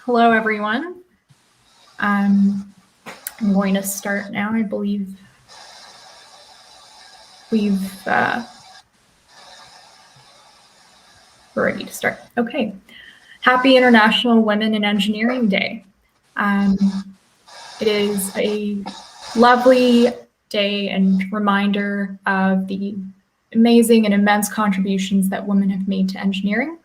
Hello, everyone. I'm going to start now. I believe we're ready to start. Okay. Happy International Women in Engineering Day. It is a lovely day and reminder of the amazing and immense contributions that women have made to engineering.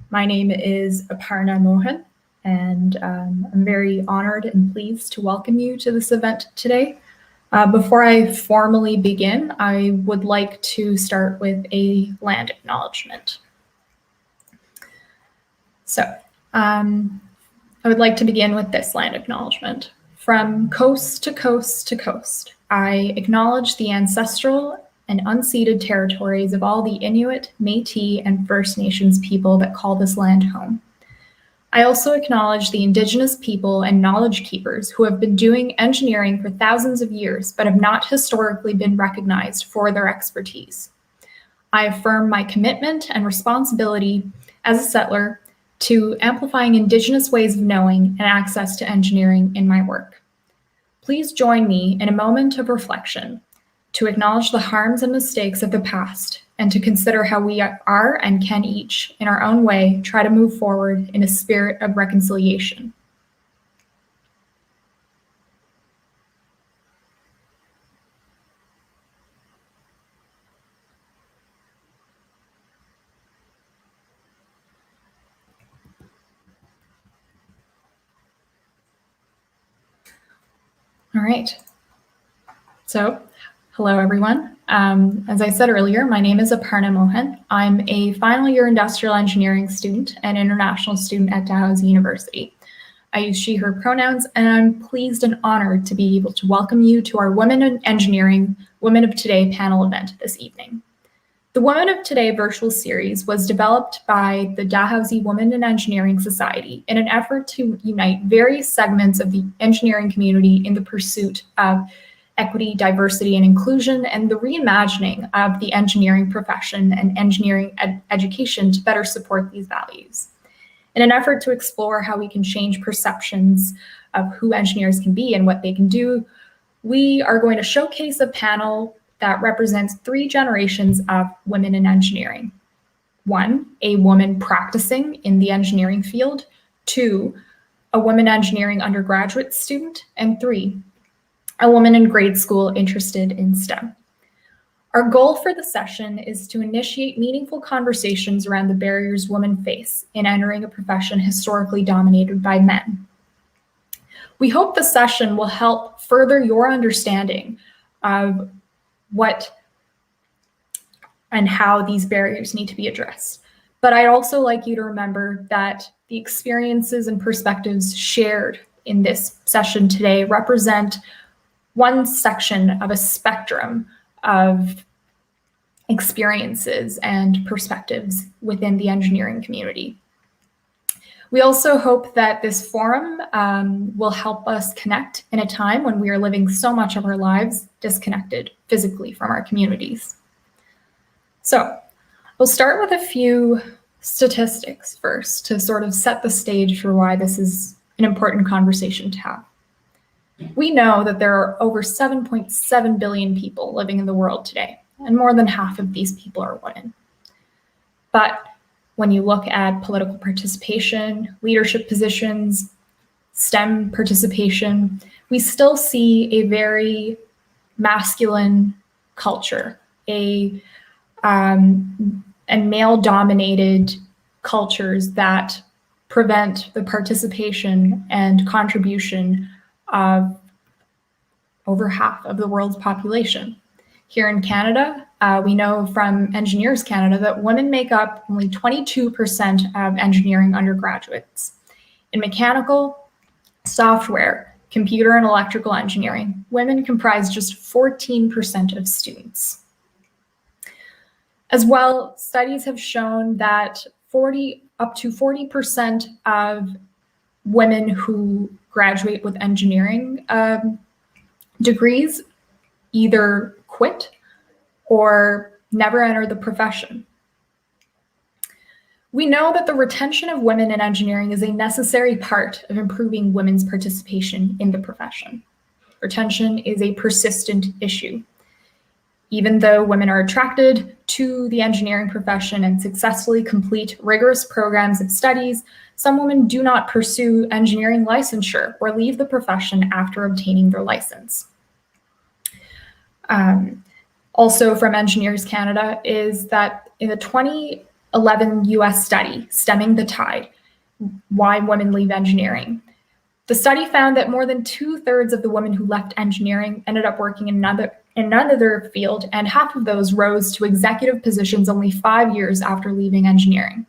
My name is Aparna Mohan, and I'm very honored and pleased to welcome you to this event today. Before I formally begin, I would like to start with a land acknowledgement. So I would like to begin with this land acknowledgement. From coast to coast to coast, I acknowledge the ancestral and unceded territories of all the Inuit, Métis, and First Nations people that call this land home. I also acknowledge the Indigenous people and knowledge keepers who have been doing engineering for thousands of years but have not historically been recognized for their expertise. I affirm my commitment and responsibility as a settler to amplifying Indigenous ways of knowing and access to engineering in my work. Please join me in a moment of reflection to acknowledge the harms and mistakes of the past and to consider how we are and can each, in our own way, try to move forward in a spirit of reconciliation. All right. So, hello, everyone. As I said earlier, my name is Aparna Mohan. I'm a final year industrial engineering student and international student at Dalhousie University. I use she, her pronouns, and I'm pleased and honored to be able to welcome you to our Women in Engineering, Women of Today panel event this evening. The Women of Today virtual series was developed by the Dalhousie Women in Engineering Society in an effort to unite various segments of the engineering community in the pursuit of equity, diversity, and inclusion, and the reimagining of the engineering profession and engineering education to better support these values. In an effort to explore how we can change perceptions of who engineers can be and what they can do, we are going to showcase a panel that represents 3 generations of women in engineering. 1, a woman practicing in the engineering field. 2, a woman engineering undergraduate student. And 3, a woman in grade school interested in STEM. Our goal for the session is to initiate meaningful conversations around the barriers women face in entering a profession historically dominated by men. We hope the session will help further your understanding of what and how these barriers need to be addressed. But I'd also like you to remember that the experiences and perspectives shared in this session today represent one section of a spectrum of experiences and perspectives within the engineering community. We also hope that this forum will help us connect in a time when we are living so much of our lives disconnected physically from our communities. So we'll start with a few statistics first to sort of set the stage for why this is an important conversation to have. We know that there are over 7.7 billion people living in the world today, and more than half of these people are women. But when you look at political participation, leadership positions, STEM participation, we still see a very masculine culture, and male-dominated cultures that prevent the participation and contribution of over half of the world's population. Here in Canada, we know from Engineers Canada that women make up only 22% of engineering undergraduates. In mechanical, software, computer and electrical engineering, women comprise just 14% of students. As well, studies have shown that up to 40% of women who graduate with engineering degrees either quit or never enter the profession. We know that the retention of women in engineering is a necessary part of improving women's participation in the profession. Retention is a persistent issue. Even though women are attracted to the engineering profession and successfully complete rigorous programs of studies, some women do not pursue engineering licensure or leave the profession after obtaining their license. Also from Engineers Canada is that in the 2011 US study, Stemming the Tide, Why Women Leave Engineering, the study found that more than 2/3 of the women who left engineering ended up working in another field, and half of those rose to executive positions only 5 years after leaving engineering.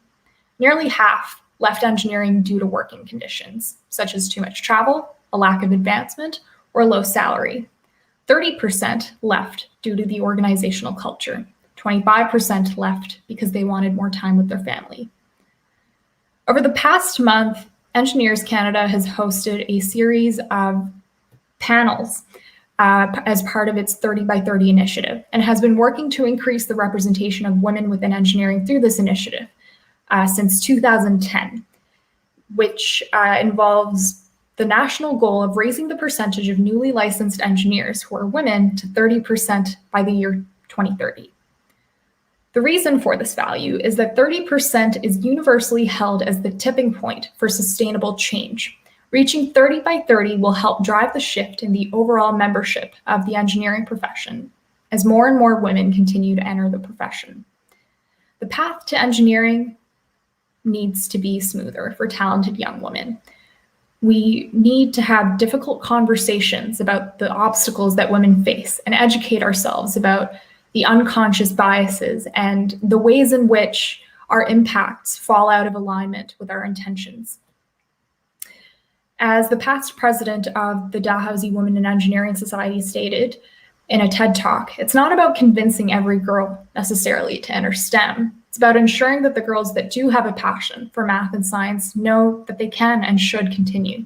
Nearly half left engineering due to working conditions, such as too much travel, a lack of advancement, or low salary. 30% left due to the organizational culture. 25% left because they wanted more time with their family. Over the past month, Engineers Canada has hosted a series of panels as part of its 30 by 30 initiative and has been working to increase the representation of women within engineering through this initiative since 2010, which involves the national goal of raising the percentage of newly licensed engineers who are women to 30% by the year 2030. The reason for this value is that 30% is universally held as the tipping point for sustainable change. Reaching 30 by 30 will help drive the shift in the overall membership of the engineering profession as more and more women continue to enter the profession. The path to engineering needs to be smoother for talented young women. We need to have difficult conversations about the obstacles that women face and educate ourselves about the unconscious biases and the ways in which our impacts fall out of alignment with our intentions. As the past president of the Dalhousie Women in Engineering Society stated in a TED Talk, it's not about convincing every girl necessarily to enter STEM. It's about ensuring that the girls that do have a passion for math and science know that they can and should continue.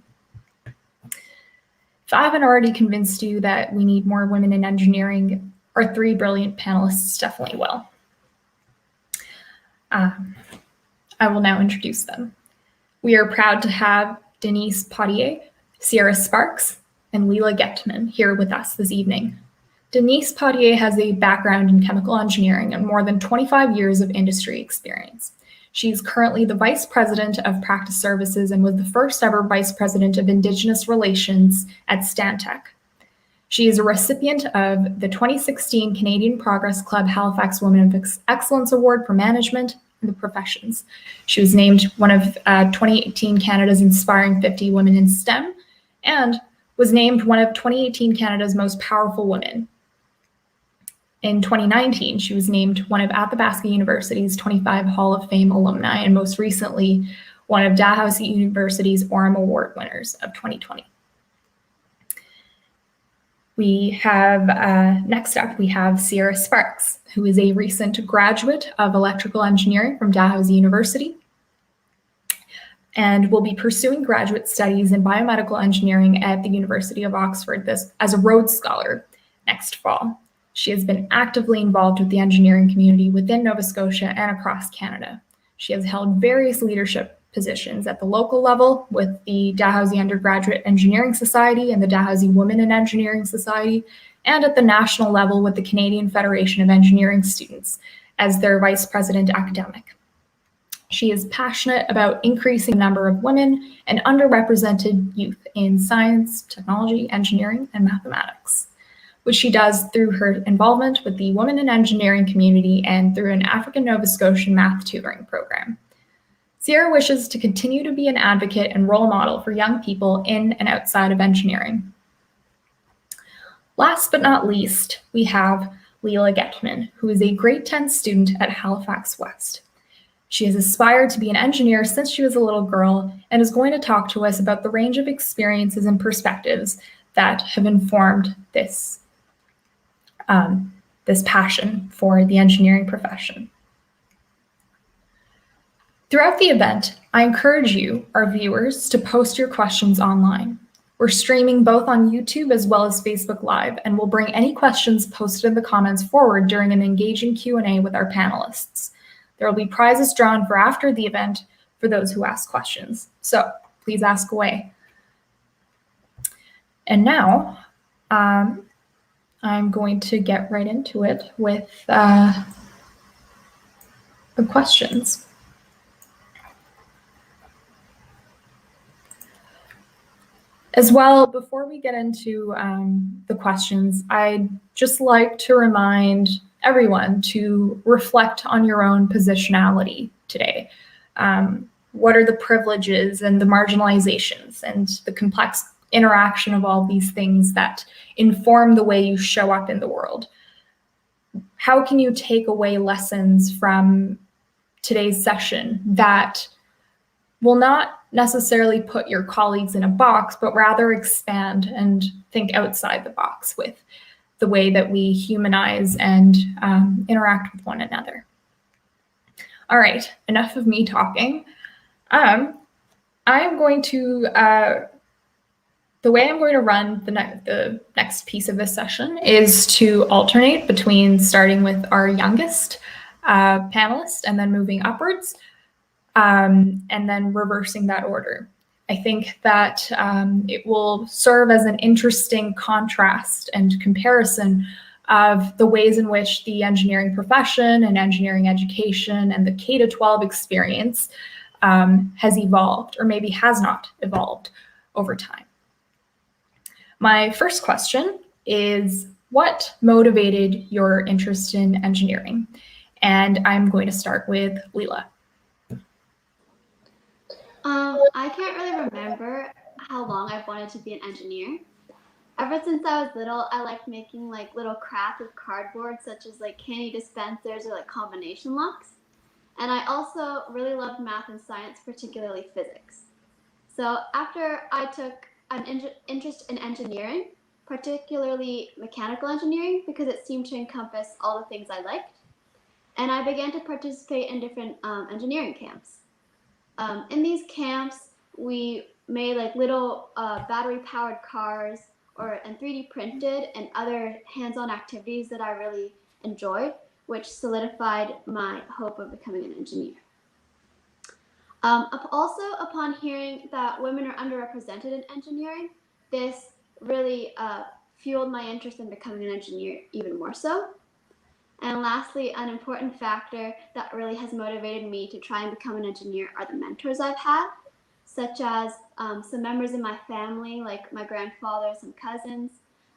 If I haven't already convinced you that we need more women in engineering, our 3 brilliant panelists definitely will. I will now introduce them. We are proud to have Denise Potier, Sierra Sparks, and Leila Getman here with us this evening. Denise Potier has a background in chemical engineering and more than 25 years of industry experience. She's currently the Vice President of Practice Services and was the first ever Vice President of Indigenous Relations at Stantec. She is a recipient of the 2016 Canadian Progress Club Halifax Women of Excellence Award for Management in the Professions. She was named one of 2018 Canada's Inspiring 50 Women in STEM and was named one of 2018 Canada's Most Powerful Women. In 2019, she was named one of Athabasca University's 25 Hall of Fame alumni and most recently one of Dalhousie University's Orem Award winners of 2020. We have, next up, we have Sierra Sparks, who is a recent graduate of electrical engineering from Dalhousie University and will be pursuing graduate studies in biomedical engineering at the University of Oxford as a Rhodes Scholar next fall. She has been actively involved with the engineering community within Nova Scotia and across Canada. She has held various leadership positions at the local level with the Dalhousie Undergraduate Engineering Society and the Dalhousie Women in Engineering Society, and at the national level with the Canadian Federation of Engineering Students as their Vice President Academic. She is passionate about increasing the number of women and underrepresented youth in science, technology, engineering, and mathematics, which she does through her involvement with the Women in Engineering community and through an African Nova Scotian math tutoring program. Sierra wishes to continue to be an advocate and role model for young people in and outside of engineering. Last but not least, we have Leila Getman, who is a grade 10 student at Halifax West. She has aspired to be an engineer since she was a little girl and is going to talk to us about the range of experiences and perspectives that have informed this passion for the engineering profession. Throughout the event, I encourage you, our viewers, to post your questions online. We're streaming both on YouTube as well as Facebook Live, and we'll bring any questions posted in the comments forward during an engaging Q&A with our panelists. There will be prizes drawn for after the event for those who ask questions. So please ask away. And now I'm going to get right into it with the questions. As well, before we get into the questions, I'd just like to remind everyone to reflect on your own positionality today. What are the privileges and the marginalizations and the complex interaction of all these things that inform the way you show up in the world? How can you take away lessons from today's session that will not necessarily put your colleagues in a box, but rather expand and think outside the box with the way that we humanize and interact with one another? All right, enough of me talking. I'm going to, the way I'm going to run the next piece of this session is to alternate between starting with our youngest panelist and then moving upwards. And then reversing that order. I think that it will serve as an interesting contrast and comparison of the ways in which the engineering profession and engineering education and the K-12 experience has evolved, or maybe has not evolved over time. My first question is, what motivated your interest in engineering? And I'm going to start with Leela. I can't really remember how long I've wanted to be an engineer. Ever since I was little, I liked making like little crafts with cardboard, such as like candy dispensers or like combination locks. And I also really loved math and science, particularly physics. So after I took an interest in engineering, particularly mechanical engineering, because it seemed to encompass all the things I liked, and I began to participate in different engineering camps. In these camps, we made like little battery-powered cars and 3D printed and other hands-on activities that I really enjoyed, which solidified my hope of becoming an engineer. Also, upon hearing that women are underrepresented in engineering, this really fueled my interest in becoming an engineer even more so. And lastly, an important factor that really has motivated me to try and become an engineer are the mentors I've had, such as some members in my family, like my grandfather, some cousins,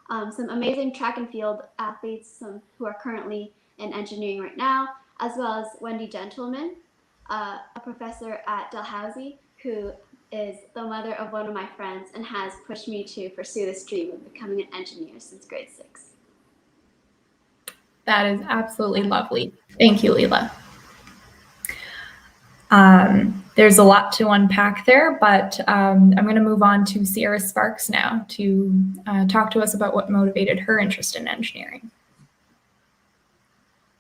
some amazing track and field athletes, some who are currently in engineering right now, as well as Wendy Gentleman, a professor at Dalhousie, who is the mother of one of my friends and has pushed me to pursue this dream of becoming an engineer since grade 6. That is absolutely lovely. Thank you, Leela. There's a lot to unpack there, but I'm going to move on to Sierra Sparks now to talk to us about what motivated her interest in engineering.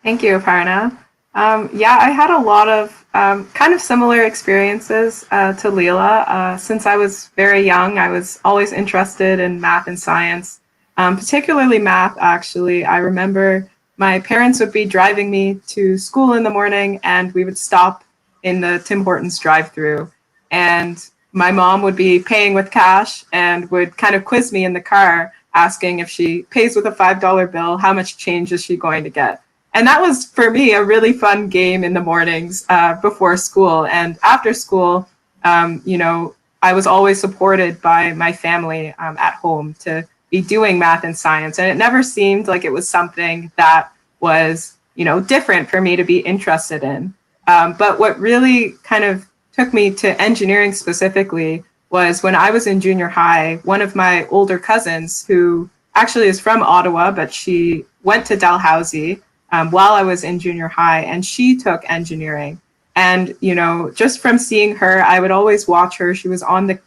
Thank you, Aparna. Yeah, I had a lot of kind of similar experiences to Leela. Since I was very young, I was always interested in math and science, particularly math, actually. I remember my parents would be driving me to school in the morning, and we would stop in the Tim Hortons drive-thru, and my mom would be paying with cash and would kind of quiz me in the car, asking if she pays with a $5 bill, how much change is she going to get? And that was, for me, a really fun game in the mornings before school. And after school, you know, I was always supported by my family at home to be doing math and science. And it never seemed like it was something that was, you know, different for me to be interested in. But what really kind of took me to engineering specifically was when I was in junior high, one of my older cousins, who actually is from Ottawa, but she went to Dalhousie while I was in junior high, and she took engineering. And, you know, just from seeing her, I would always watch her. She was on the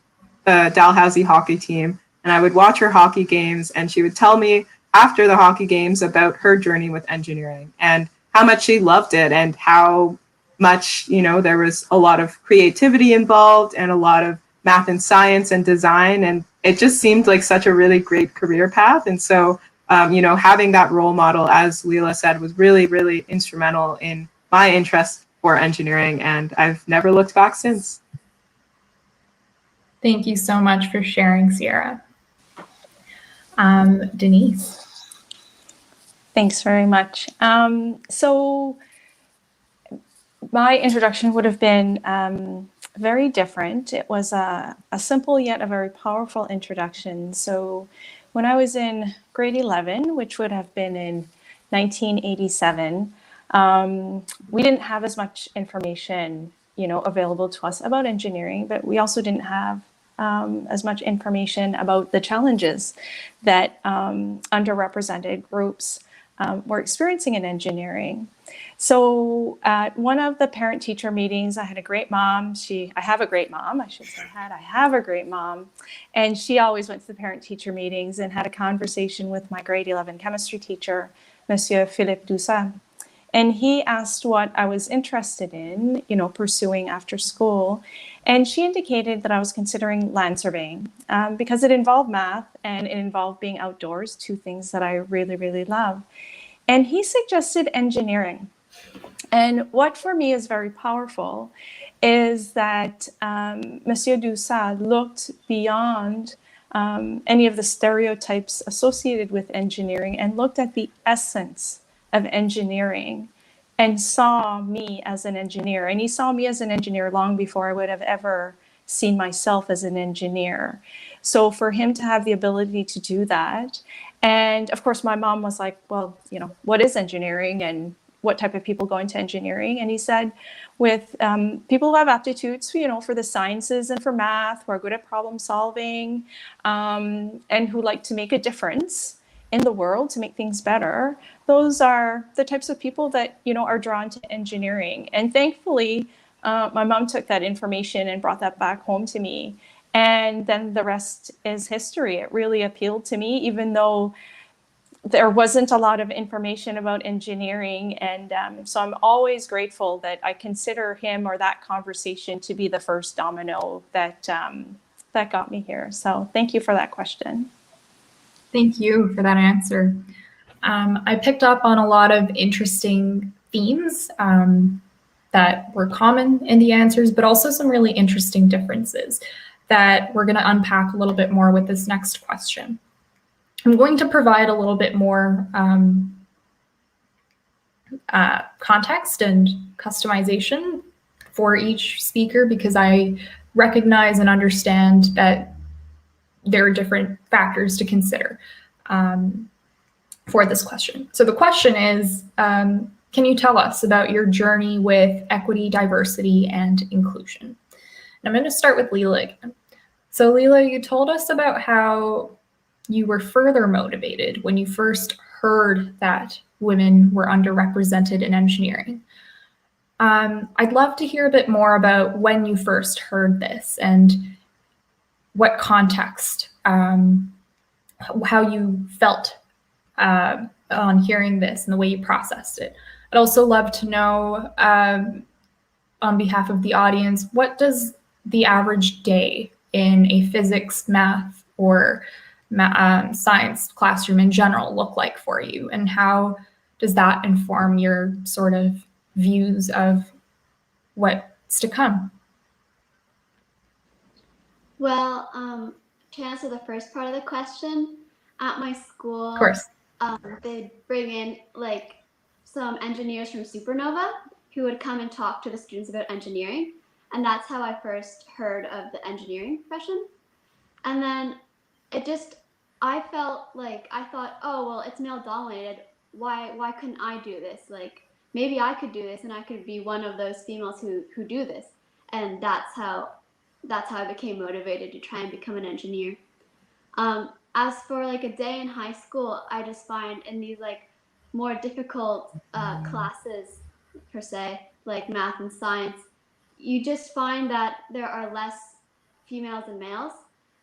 Dalhousie hockey team, and I would watch her hockey games, and she would tell me after the hockey games about her journey with engineering and how much she loved it and how much, you know, there was a lot of creativity involved and a lot of math and science and design. And it just seemed like such a really great career path. And so, you know, having that role model, as Leela said, was really, really instrumental in my interest for engineering, and I've never looked back since. Thank you so much for sharing, Sierra. Denise. Thanks very much. So my introduction would have been very different. It was a simple yet a very powerful introduction. So when I was in grade 11, which would have been in 1987, we didn't have as much information, available to us about engineering, but we also didn't have as much information about the challenges that underrepresented groups were experiencing in engineering. So at one of the parent-teacher meetings, I had a great mom. I have a great mom. I should say I have a great mom. And she always went to the parent-teacher meetings and had a conversation with my grade 11 chemistry teacher, Monsieur Philippe Doucet. And he asked what I was interested in, pursuing after school. And she indicated that I was considering land surveying because it involved math and it involved being outdoors, two things that I really, really love. And he suggested engineering. And what for me is very powerful is that Monsieur Doucet looked beyond any of the stereotypes associated with engineering and looked at the essence of engineering and saw me as an engineer. And he saw me as an engineer long before I would have ever seen myself as an engineer. So for him to have the ability to do that, and of course my mom was like, well, what is engineering and what type of people go into engineering? And he said, with people who have aptitudes, for the sciences and for math, who are good at problem solving, and who like to make a difference in the world to make things better, those are the types of people that, are drawn to engineering. And thankfully, my mom took that information and brought that back home to me. And then the rest is history. It really appealed to me, even though there wasn't a lot of information about engineering. And so I'm always grateful that I consider him or that conversation to be the first domino that got me here. So thank you for that question. Thank you for that answer. I picked up on a lot of interesting themes that were common in the answers, but also some really interesting differences that we're going to unpack a little bit more with this next question. I'm going to provide a little bit more context and customization for each speaker because I recognize and understand that there are different factors to consider for this question. So the question is, can you tell us about your journey with equity, diversity, and inclusion? And I'm going to start with Leela again. So Leela, you told us about how you were further motivated when you first heard that women were underrepresented in engineering. I'd love to hear a bit more about when you first heard this and what context, how you felt on hearing this and the way you processed it. I'd also love to know, on behalf of the audience, what does the average day in a physics, math, or science classroom in general look like for you? And how does that inform your sort of views of what's to come? Well, to answer the first part of the question, at my school, Of course. They'd bring in like some engineers from Supernova who would come and talk to the students about engineering. And that's how I first heard of the engineering profession. And then I felt like, I thought, oh, well, it's male dominated. Why couldn't I do this? Like, maybe I could do this and I could be one of those females who do this. And that's how I became motivated to try and become an engineer. As for like a day in high school, I just find in these like more difficult classes per se, like math and science, you just find that there are less females than males,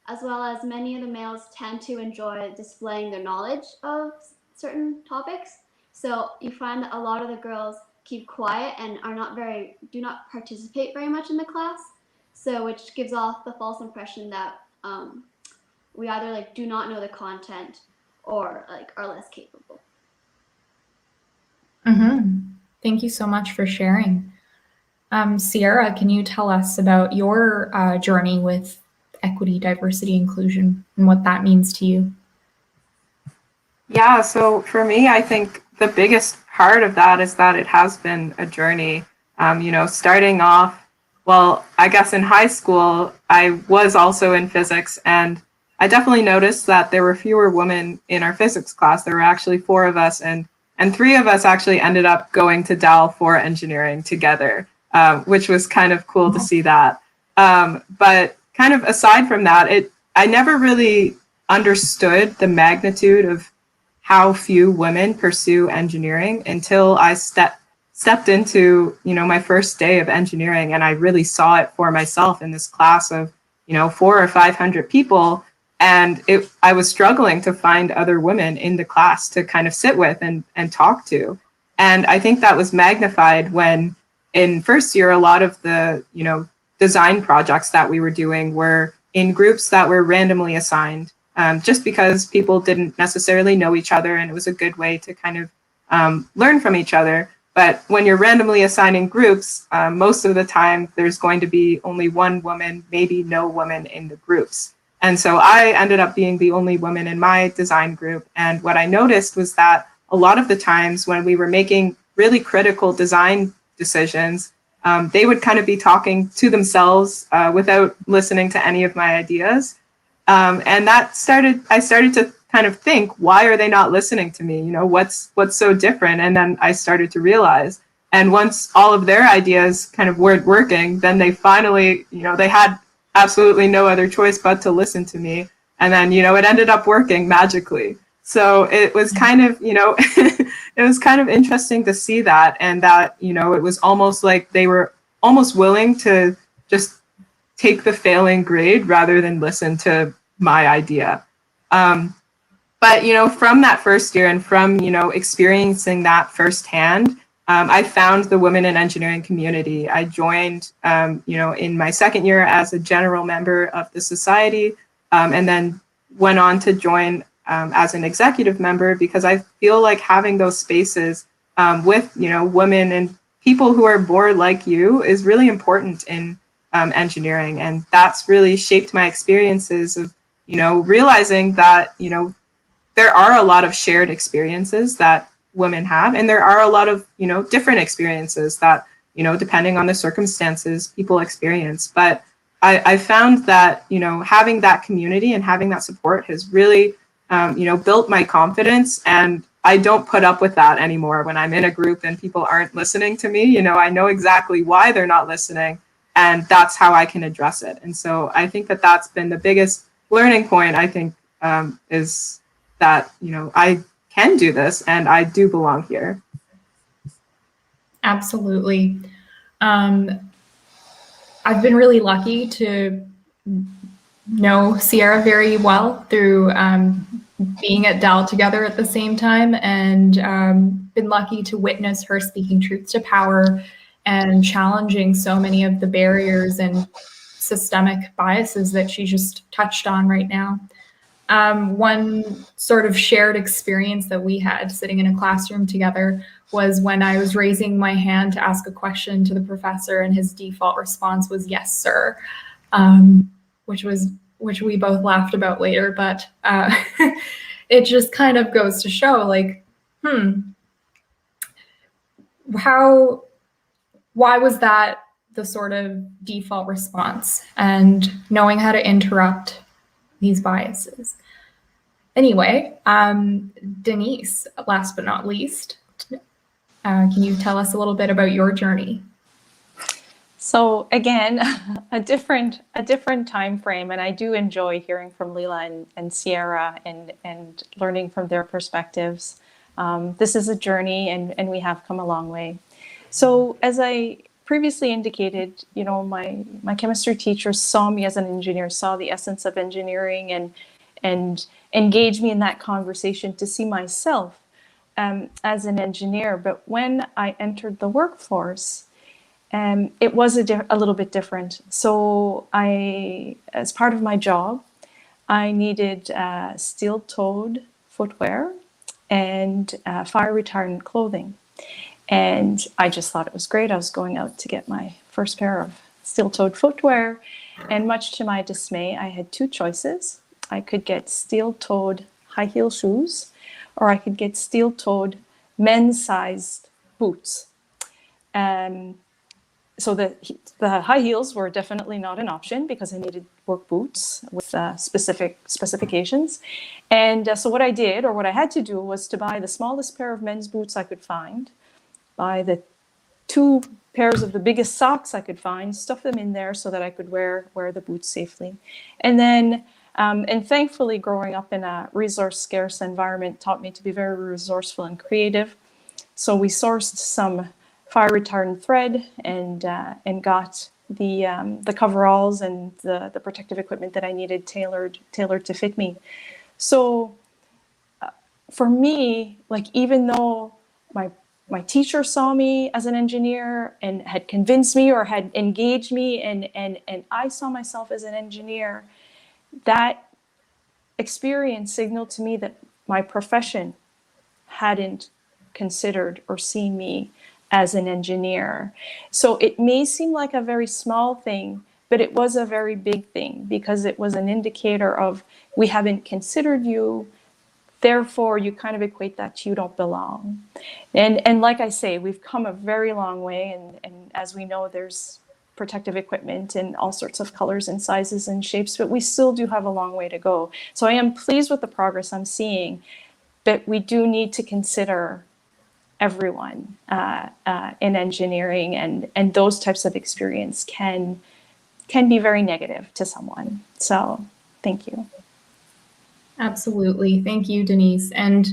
as well as many of the males tend to enjoy displaying their knowledge of certain topics. So you find that a lot of the girls keep quiet and do not participate very much in the class. So which gives off the false impression that we either like do not know the content or like are less capable. Mm-hmm. Thank you so much for sharing. Sierra, can you tell us about your journey with equity, diversity, inclusion, and what that means to you? Yeah, so for me, I think the biggest part of that is that it has been a journey. Starting off, well, I guess in high school, I was also in physics, and I definitely noticed that there were fewer women in our physics class. There were actually four of us, and three of us actually ended up going to Dal for engineering together, which was kind of cool to see that. But kind of aside from that, I never really understood the magnitude of how few women pursue engineering until I stepped into, my first day of engineering, and I really saw it for myself in this class of, 400 or 500 people. And I was struggling to find other women in the class to kind of sit with and talk to. And I think that was magnified when in first year, a lot of the, design projects that we were doing were in groups that were randomly assigned, just because people didn't necessarily know each other, and it was a good way to kind of learn from each other. But when you're randomly assigning groups, most of the time there's going to be only one woman, maybe no woman in the groups. And so I ended up being the only woman in my design group. And what I noticed was that a lot of the times when we were making really critical design decisions, they would kind of be talking to themselves without listening to any of my ideas. And I started to kind of think, why are they not listening to me? What's so different? And then I started to realize, and once all of their ideas kind of weren't working, then they finally, they had absolutely no other choice but to listen to me. And then, it ended up working magically. So it was kind of, it was kind of interesting to see that, and that, it was almost like they were almost willing to just take the failing grade rather than listen to my idea. But, from that first year and from, experiencing that firsthand, I found the women in engineering community. I joined, in my second year as a general member of the society, and then went on to join as an executive member, because I feel like having those spaces with, women and people who are more like you is really important in engineering. And that's really shaped my experiences of, realizing that, there are a lot of shared experiences that women have, and there are a lot of, different experiences that, depending on the circumstances, people experience. But I found that, having that community and having that support has really, built my confidence. And I don't put up with that anymore when I'm in a group and people aren't listening to me. I know exactly why they're not listening, and that's how I can address it. And so I think that that's been the biggest learning point, I think, is that, I can do this and I do belong here. Absolutely. I've been really lucky to know Sierra very well through being at Dal together at the same time, and been lucky to witness her speaking truth to power and challenging so many of the barriers and systemic biases that she just touched on right now. One sort of shared experience that we had sitting in a classroom together was when I was raising my hand to ask a question to the professor, and his default response was "Yes, sir," which we both laughed about later. But it just kind of goes to show, like, why was that the sort of default response? And knowing how to interrupt these biases. Anyway, Denise, last but not least, can you tell us a little bit about your journey? So again, a different time frame, and I do enjoy hearing from Leela and Sierra and learning from their perspectives. This is a journey, and we have come a long way. So as I previously indicated, my chemistry teacher saw me as an engineer, saw the essence of engineering, and engaged me in that conversation to see myself as an engineer. But when I entered the workforce, it was a little bit different. So as part of my job, I needed steel-toed footwear and fire retardant clothing. And I just thought it was great. I was going out to get my first pair of steel-toed footwear, and much to my dismay, I had two choices. I could get steel-toed high heel shoes, or I could get steel-toed men's-sized boots. So the high heels were definitely not an option because I needed work boots with specific specifications. And so what I did, or what I had to do, was to buy the smallest pair of men's boots I could find, buy the two pairs of the biggest socks I could find, stuff them in there so that I could wear the boots safely. And then, and thankfully, growing up in a resource-scarce environment taught me to be very resourceful and creative. So we sourced some fire retardant thread and got the coveralls and the protective equipment that I needed tailored to fit me. So for me, like, even though my teacher saw me as an engineer and had convinced me or had engaged me, and I saw myself as an engineer, that experience signaled to me that my profession hadn't considered or seen me as an engineer. So it may seem like a very small thing, but it was a very big thing because it was an indicator of, we haven't considered you, therefore you kind of equate that to you don't belong. And like I say, we've come a very long way, and as we know, there's protective equipment in all sorts of colors and sizes and shapes, but we still do have a long way to go. So I am pleased with the progress I'm seeing, but we do need to consider everyone in engineering, and those types of experience can be very negative to someone. So thank you. Absolutely. Thank you, Denise. And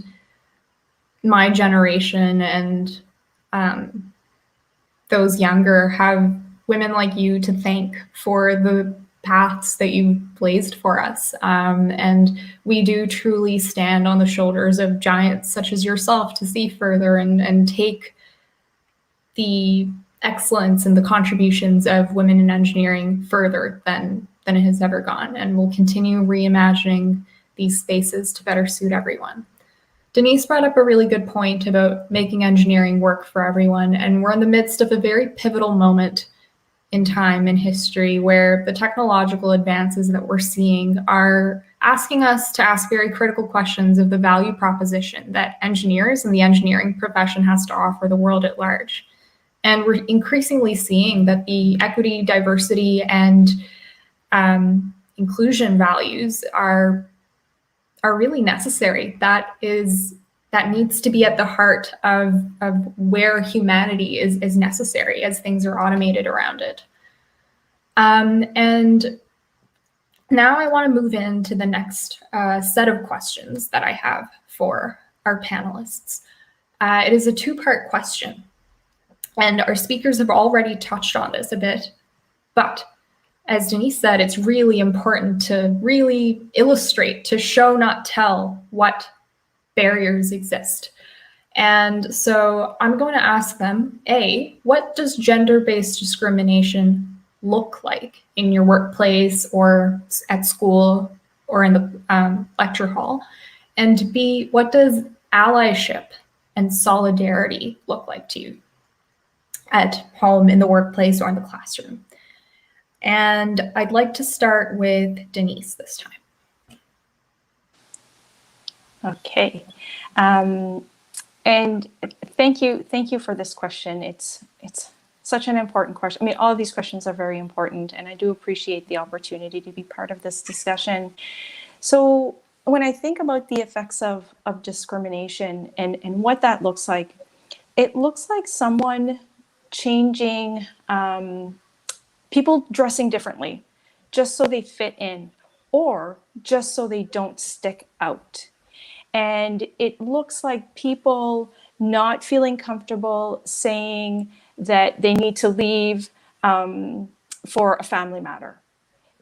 my generation and those younger have women like you to thank for the paths that you've blazed for us. And we do truly stand on the shoulders of giants such as yourself to see further and take the excellence and the contributions of women in engineering further than it has ever gone. And we'll continue reimagining these spaces to better suit everyone. Denise brought up a really good point about making engineering work for everyone. And we're in the midst of a very pivotal moment in time in history where the technological advances that we're seeing are asking us to ask very critical questions of the value proposition that engineers and the engineering profession has to offer the world at large. And we're increasingly seeing that the equity, diversity, and inclusion values are really necessary. That needs to be at the heart of where humanity is necessary as things are automated around it. And now I want to move into the next set of questions that I have for our panelists. It is a two-part question, and our speakers have already touched on this a bit, but as Denise said, it's really important to really illustrate, to show, not tell, what barriers exist. And so I'm going to ask them, A, what does gender-based discrimination look like in your workplace or at school or in the lecture hall? And B, what does allyship and solidarity look like to you at home, in the workplace, or in the classroom? And I'd like to start with Denise this time. Okay. And thank you for this question. It's such an important question. I mean, all of these questions are very important, and I do appreciate the opportunity to be part of this discussion. So when I think about the effects of discrimination and what that looks like, it looks like someone changing, people dressing differently just so they fit in, or just so they don't stick out. And it looks like people not feeling comfortable saying that they need to leave for a family matter.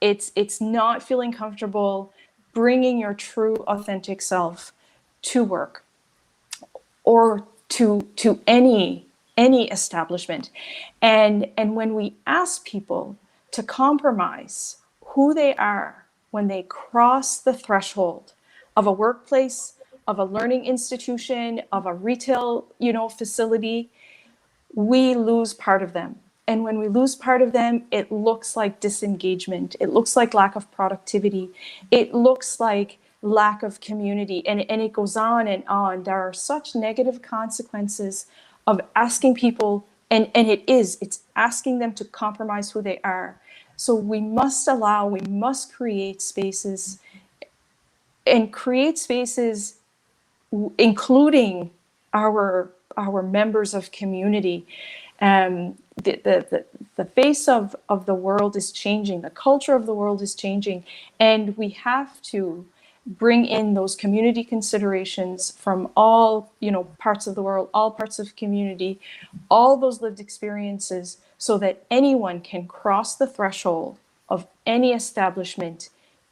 It's not feeling comfortable bringing your true, authentic self to work or to any establishment. And when we ask people to compromise who they are when they cross the threshold of a workplace, of a learning institution, of a retail, facility, we lose part of them. And when we lose part of them, it looks like disengagement. It looks like lack of productivity. It looks like lack of community. And it goes on and on. There are such negative consequences of asking people, and it's asking them to compromise who they are. So we must create spaces, and create spaces including our members of community. The face of the world is changing, the culture of the world is changing, and we have to bring in those community considerations from all parts of the world, all parts of community, all those lived experiences, so that anyone can cross the threshold of any establishment,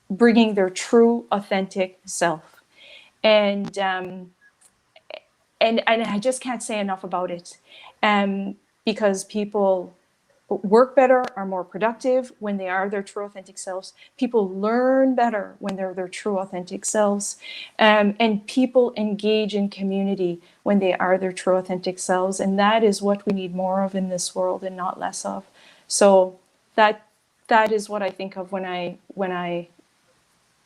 bringing their true, authentic self. And I just can't say enough about it, because people work better, are more productive when they are their true authentic selves. People learn better when they're their true authentic selves, and people engage in community when they are their true authentic selves. And that is what we need more of in this world, and not less of. So that is what I think of when I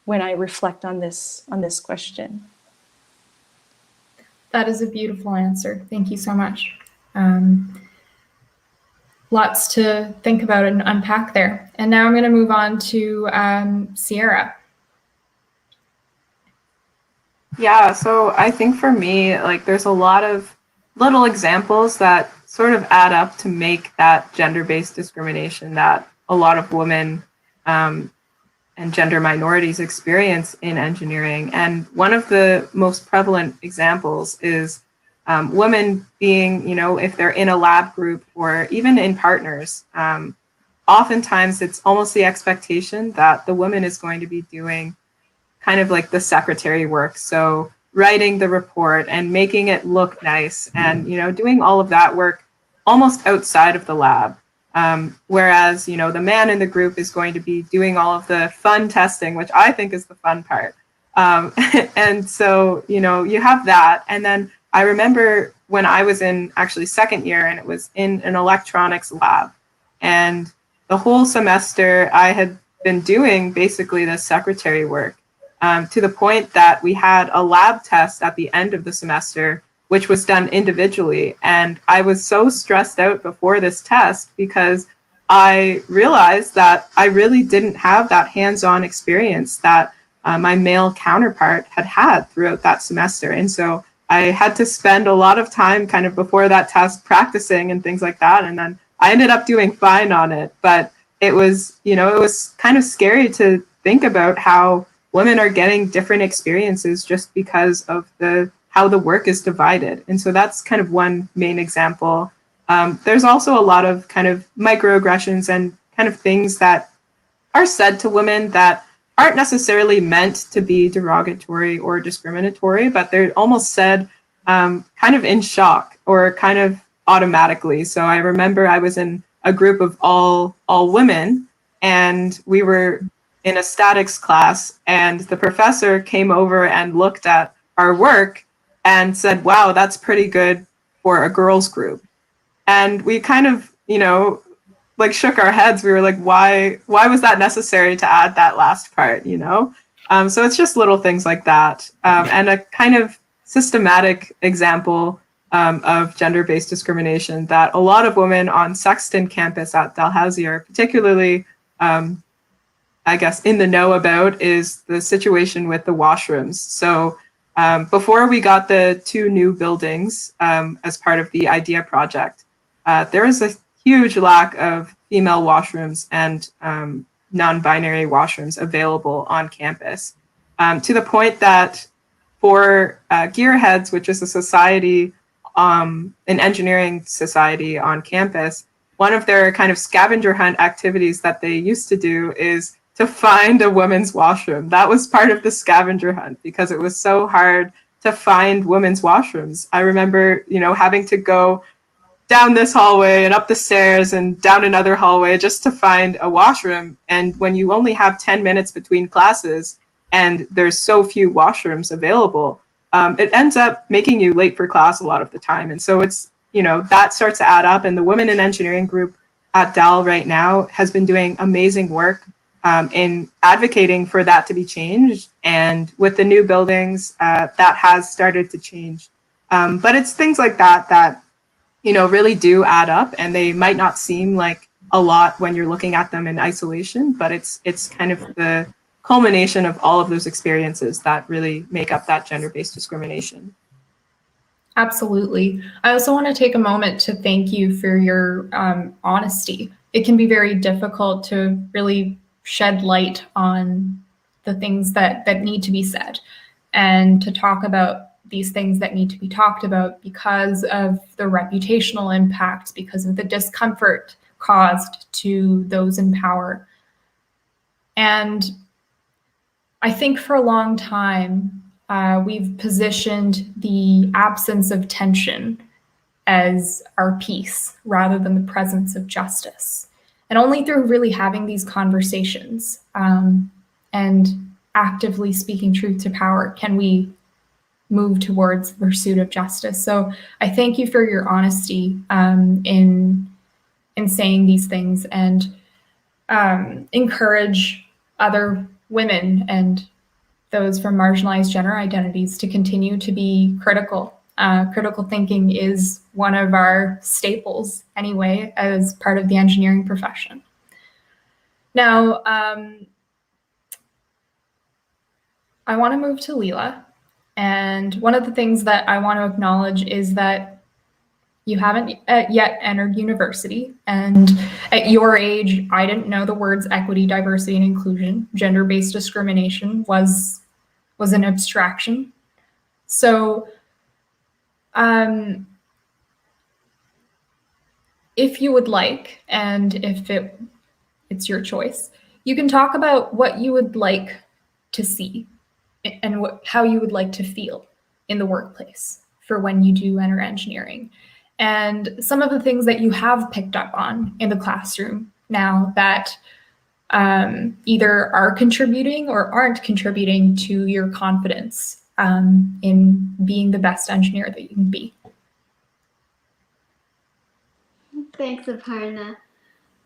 reflect on this question. That is a beautiful answer. Thank you so much. Lots to think about and unpack there. And now I'm going to move on to Sierra. Yeah, so I think for me, like, there's a lot of little examples that sort of add up to make that gender-based discrimination that a lot of women and gender minorities experience in engineering. And one of the most prevalent examples is women being, if they're in a lab group or even in partners, oftentimes it's almost the expectation that the woman is going to be doing kind of like the secretary work. So writing the report and making it look nice and, doing all of that work almost outside of the lab. Whereas, the man in the group is going to be doing all of the fun testing, which I think is the fun part. And so, you have that. And then I remember when I was in actually second year, and it was in an electronics lab. And the whole semester I had been doing basically the secretary work, to the point that we had a lab test at the end of the semester, which was done individually. And I was so stressed out before this test because I realized that I really didn't have that hands-on experience that my male counterpart had throughout that semester. And so I had to spend a lot of time kind of before that test practicing and things like that. And then I ended up doing fine on it. But it was, it was kind of scary to think about how women are getting different experiences just because of how the work is divided. And so that's kind of one main example. There's also a lot of kind of microaggressions and kind of things that are said to women that aren't necessarily meant to be derogatory or discriminatory, but they're almost said kind of in shock or kind of automatically. So I remember I was in a group of all women, and we were in a statics class, and the professor came over and looked at our work and said, "Wow, that's pretty good for a girls group." And we kind of, like shook our heads. We were like, why was that necessary to add that last part, So it's just little things like that. And a kind of systematic example of gender-based discrimination that a lot of women on Sexton campus at Dalhousie are particularly, I guess, in the know about is the situation with the washrooms. So before we got the 2 new buildings as part of the IDEA project, there was a huge lack of female washrooms and non-binary washrooms available on campus, to the point that for Gearheads, which is a society, an engineering society on campus, one of their kind of scavenger hunt activities that they used to do is to find a women's washroom. That was part of the scavenger hunt because it was so hard to find women's washrooms. I remember, having to go down this hallway and up the stairs and down another hallway just to find a washroom. And when you only have 10 minutes between classes and there's so few washrooms available, it ends up making you late for class a lot of the time. And so it's that starts to add up. And the Women in Engineering group at Dell right now has been doing amazing work in advocating for that to be changed. And with the new buildings, that has started to change. But it's things like that really do add up, and they might not seem like a lot when you're looking at them in isolation, but it's kind of the culmination of all of those experiences that really make up that gender-based discrimination. Absolutely. I also want to take a moment to thank you for your honesty. It can be very difficult to really shed light on the things that need to be said, and to talk about these things that need to be talked about because of the reputational impacts, because of the discomfort caused to those in power. And I think for a long time, we've positioned the absence of tension as our peace rather than the presence of justice. And only through really having these conversations and actively speaking truth to power can we move towards the pursuit of justice. So I thank you for your honesty in saying these things, and encourage other women and those from marginalized gender identities to continue to be critical. Critical thinking is one of our staples anyway, as part of the engineering profession. Now, I want to move to Leela. And one of the things that I want to acknowledge is that you haven't yet entered university. And at your age, I didn't know the words equity, diversity, and inclusion. Gender-based discrimination was an abstraction. So if you would like, and if it's your choice, you can talk about what you would like to see and how you would like to feel in the workplace for when you do enter engineering. And some of the things that you have picked up on in the classroom now that either are contributing or aren't contributing to your confidence in being the best engineer that you can be. Thanks, Aparna.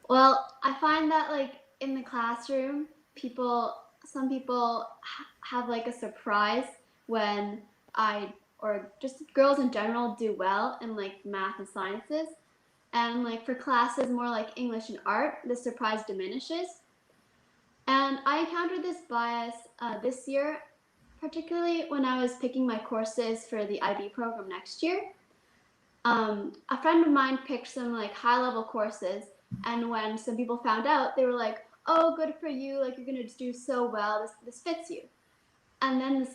Well, I find that like in the classroom, some people have like a surprise when or just girls in general do well in like math and sciences. And like for classes more like English and art, the surprise diminishes. And I encountered this bias this year, particularly when I was picking my courses for the IB program next year. A friend of mine picked some like high-level courses, and when some people found out, they were like, "Oh, good for you! Like you're gonna do so well. This fits you." And then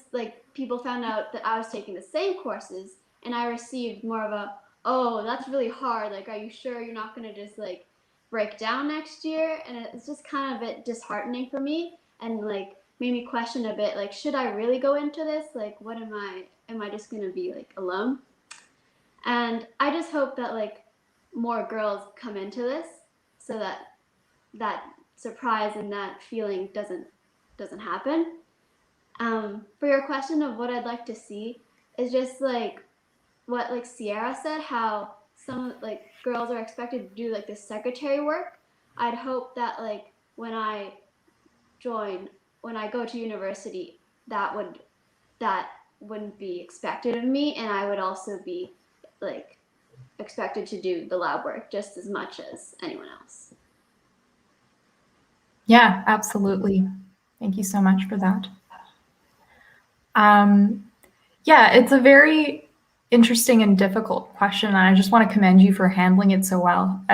people found out that I was taking the same courses, and I received more of a, "Oh, that's really hard. Like, are you sure you're not gonna just like break down next year?" And it's just kind of a bit disheartening for me, and like made me question a bit, like, should I really go into this? Like, what am I just gonna be like alone? And I just hope that like more girls come into this so that that surprise and that feeling doesn't happen. For your question of what I'd like to see is just like what like Sierra said, how some like girls are expected to do like the secretary work. I'd hope that like when I go to university, that wouldn't be expected of me, and I would also be like expected to do the lab work just as much as anyone else. Yeah, absolutely. Thank you so much for that. Yeah, it's a very interesting and difficult question. And I just want to commend you for handling it so well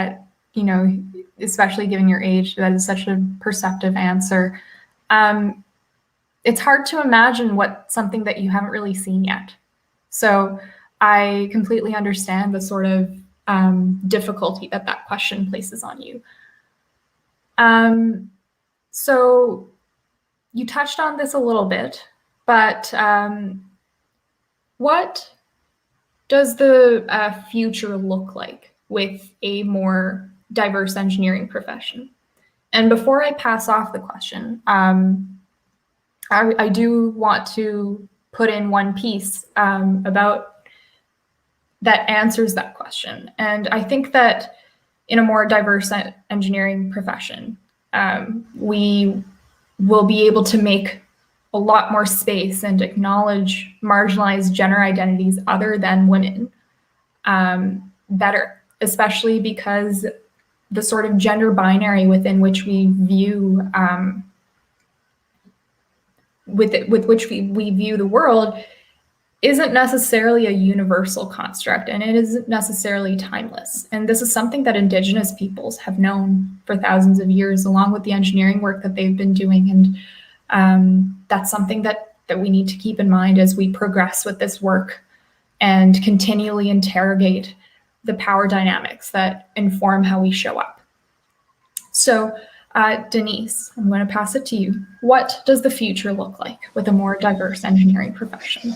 especially given your age. That is such a perceptive answer. It's hard to imagine something that you haven't really seen yet. So I completely understand the sort of difficulty that question places on you. So you touched on this a little bit, but what does the future look like with a more diverse engineering profession? And before I pass off the question, I do want to put in one piece about that answers that question. And I think that in a more diverse engineering profession, we will be able to make a lot more space and acknowledge marginalized gender identities other than women better, especially because the sort of gender binary within which we view with which we view the world isn't necessarily a universal construct, and it isn't necessarily timeless. And this is something that Indigenous peoples have known for thousands of years, along with the engineering work that they've been doing. And that's something that we need to keep in mind as we progress with this work and continually interrogate the power dynamics that inform how we show up. So, Denise, I'm going to pass it to you. What does the future look like with a more diverse engineering profession?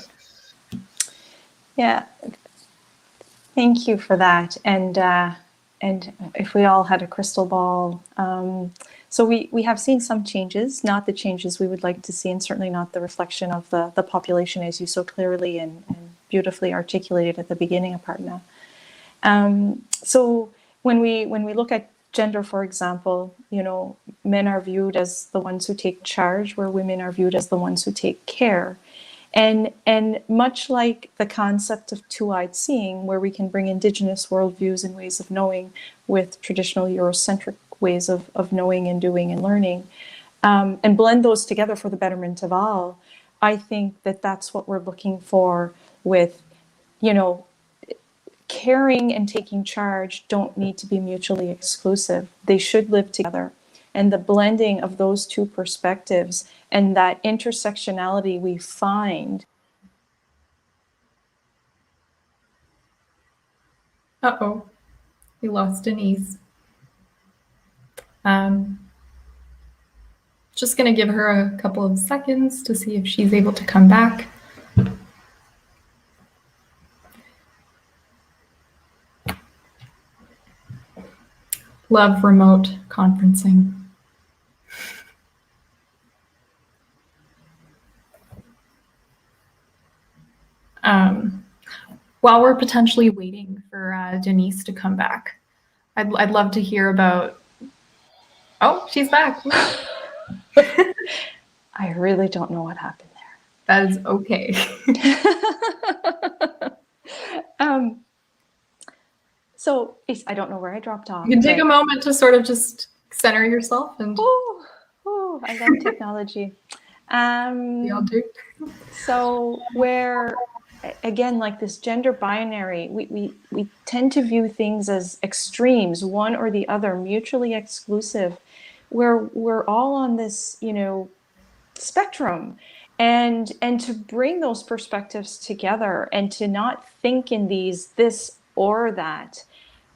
Yeah, thank you for that. And if we all had a crystal ball, so we have seen some changes, not the changes we would like to see, and certainly not the reflection of the population, as you so clearly and beautifully articulated at the beginning, Aparna. So when we look at gender, for example, you know, men are viewed as the ones who take charge, where women are viewed as the ones who take care. And much like the concept of two-eyed seeing, where we can bring Indigenous worldviews and ways of knowing with traditional Eurocentric ways of knowing and doing and learning, and blend those together for the betterment of all, I think that that's what we're looking for with, you know, caring and taking charge don't need to be mutually exclusive. They should live together. And the blending of those two perspectives and that intersectionality we find. Uh-oh, we lost Denise. Just going to give her a couple of seconds to see if she's able to come back. Love remote conferencing. While we're potentially waiting for Denise to come back, I'd love to hear about. Oh, she's back. I really don't know what happened there. That is okay. So I don't know where I dropped off. You can take a moment to sort of just center yourself and. Oh, I love technology. We all do. So where, again, like this gender binary, we tend to view things as extremes, one or the other, mutually exclusive, where we're all on this, you know, spectrum. And to bring those perspectives together and to not think in this or that,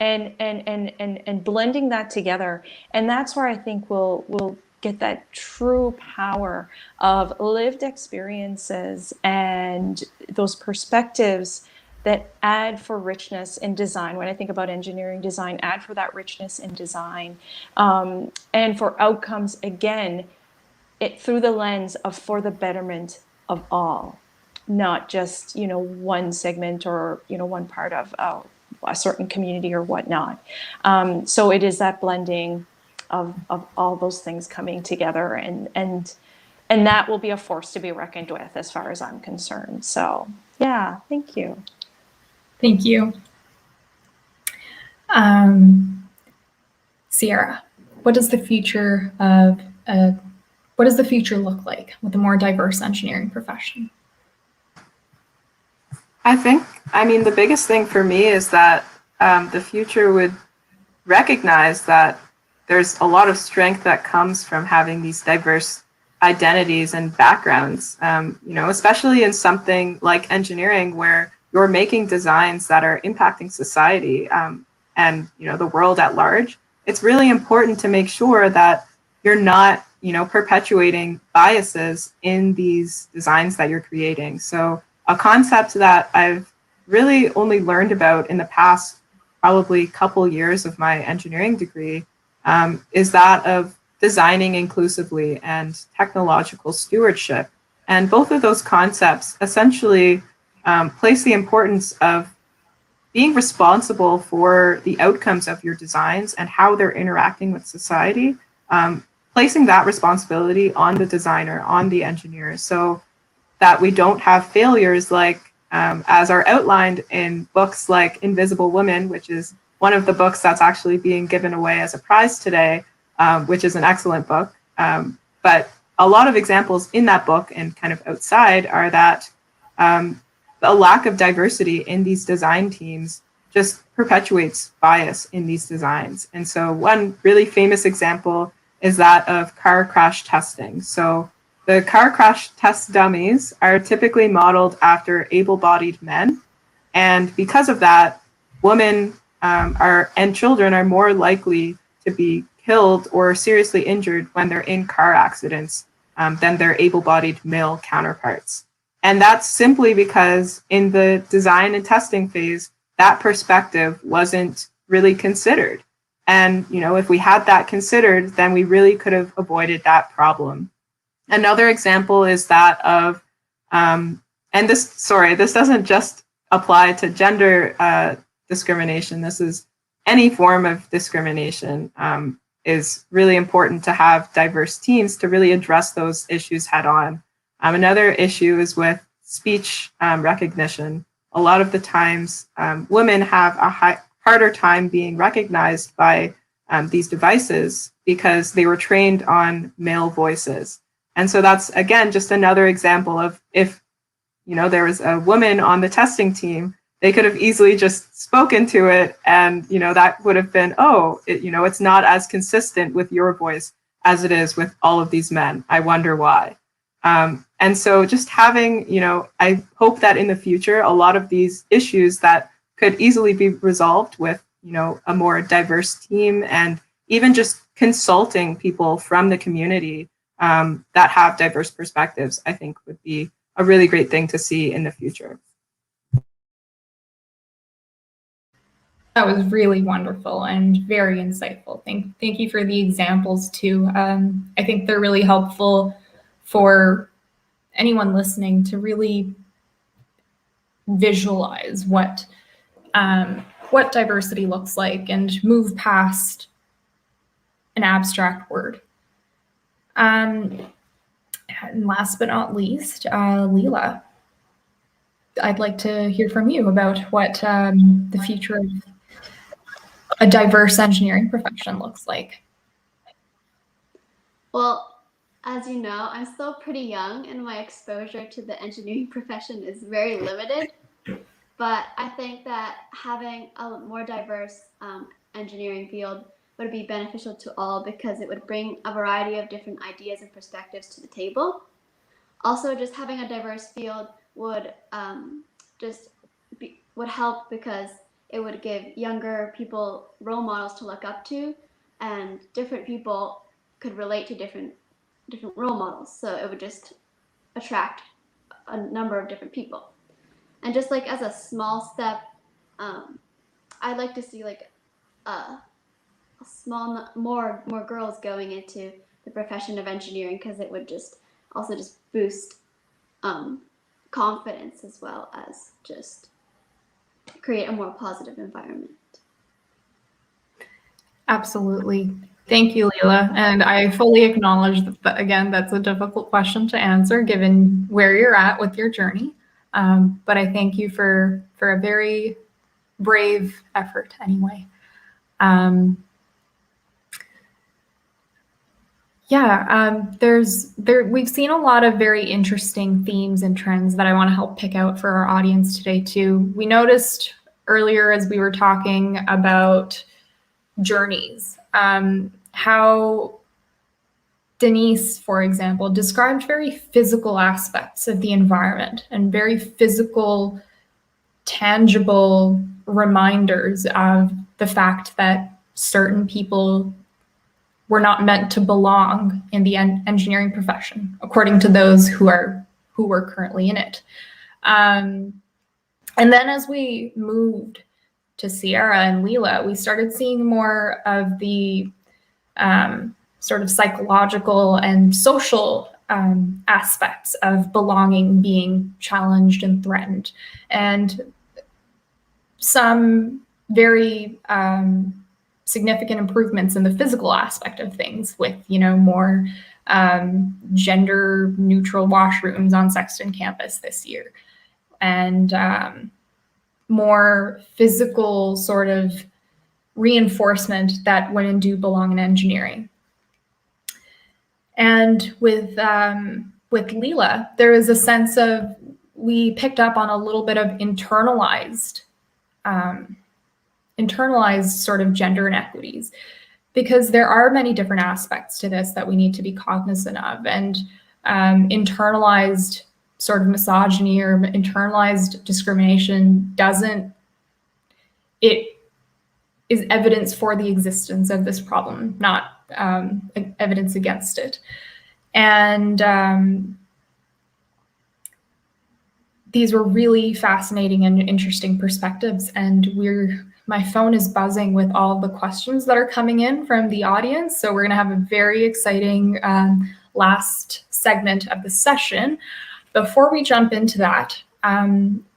and blending that together. And that's where I think we'll get that true power of lived experiences and those perspectives that add for richness in design. When I think about engineering design, add for that richness in design, and for outcomes, again, it through the lens of for the betterment of all, not just, you know, one segment or, you know, one part of a certain community or whatnot. So it is that blending of all those things coming together, and that will be a force to be reckoned with as far as I'm concerned. So yeah, thank you. Thank you. Sierra, what does the future look like with a more diverse engineering profession? I mean, the biggest thing for me is that the future would recognize that there's a lot of strength that comes from having these diverse identities and backgrounds, you know, especially in something like engineering where you're making designs that are impacting society and, you know, the world at large. It's really important to make sure that you're not, you know, perpetuating biases in these designs that you're creating. So a concept that I've really only learned about in the past probably couple years of my engineering degree is that of designing inclusively and technological stewardship. And both of those concepts essentially place the importance of being responsible for the outcomes of your designs and how they're interacting with society, placing that responsibility on the designer, on the engineer, so that we don't have failures like, as are outlined in books like Invisible Woman, which is one of the books that's actually being given away as a prize today, which is an excellent book. But a lot of examples in that book and kind of outside are that a lack of diversity in these design teams just perpetuates bias in these designs. And so one really famous example is that of car crash testing. So the car crash test dummies are typically modeled after able-bodied men. And because of that, women and children are more likely to be killed or seriously injured when they're in car accidents than their able-bodied male counterparts. And that's simply because in the design and testing phase, that perspective wasn't really considered. And, you know, if we had that considered, then we really could have avoided that problem. Another example is that of, and this doesn't just apply to gender discrimination. This is any form of discrimination. Is really important to have diverse teams to really address those issues head on. Another issue is with speech recognition. A lot of the times, women have a harder time being recognized by these devices because they were trained on male voices. And so that's, again, just another example of if, you know, there was a woman on the testing team, they could have easily just spoken to it, and, you know, that would have been, oh, you know, it's not as consistent with your voice as it is with all of these men. I wonder why. And so just having, you know, I hope that in the future, a lot of these issues that could easily be resolved with, you know, a more diverse team and even just consulting people from the community that have diverse perspectives, I think would be a really great thing to see in the future. That was really wonderful and very insightful. Thank you for the examples too. I think they're really helpful for anyone listening to really visualize what diversity looks like and move past an abstract word. And last but not least, Leela, I'd like to hear from you about what the future of a diverse engineering profession looks like. Well, as you know, I'm still pretty young and my exposure to the engineering profession is very limited. But I think that having a more diverse engineering field would be beneficial to all because it would bring a variety of different ideas and perspectives to the table. Also, just having a diverse field would would help because it would give younger people role models to look up to, and different people could relate to different role models. So it would just attract a number of different people. And just like as a small step, I'd like to see like a small more girls going into the profession of engineering because it would just boost confidence as well as just create a more positive environment. Absolutely. Thank you, Leela. And I fully acknowledge that, again, that's a difficult question to answer given where you're at with your journey. But I thank you for a very brave effort anyway. We've seen a lot of very interesting themes and trends that I want to help pick out for our audience today too. We noticed earlier as we were talking about journeys, how Denise, for example, described very physical aspects of the environment and very physical, tangible reminders of the fact that certain people were not meant to belong in the engineering profession, according to those who were currently in it. And then as we moved to Sierra and Leela, we started seeing more of the sort of psychological and social aspects of belonging being challenged and threatened. And some very significant improvements in the physical aspect of things with, more gender neutral washrooms on Sexton campus this year, and more physical sort of reinforcement that women do belong in engineering. And with Leela, there is a sense of, we picked up on a little bit of internalized sort of gender inequities, because there are many different aspects to this that we need to be cognizant of. And internalized sort of misogyny or internalized discrimination it is evidence for the existence of this problem, not evidence against it. And these were really fascinating and interesting perspectives. And my phone is buzzing with all the questions that are coming in from the audience. So we're going to have a very exciting last segment of the session. Before we jump into that,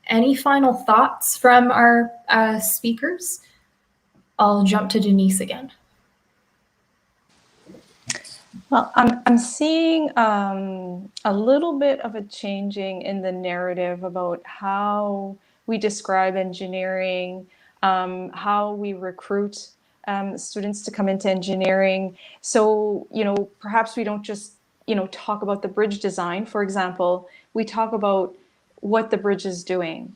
any final thoughts from our speakers? I'll jump to Denise again. Well, I'm seeing a little bit of a changing in the narrative about how we describe engineering, how we recruit students to come into engineering. So, perhaps we don't just, talk about the bridge design, for example. We talk about what the bridge is doing.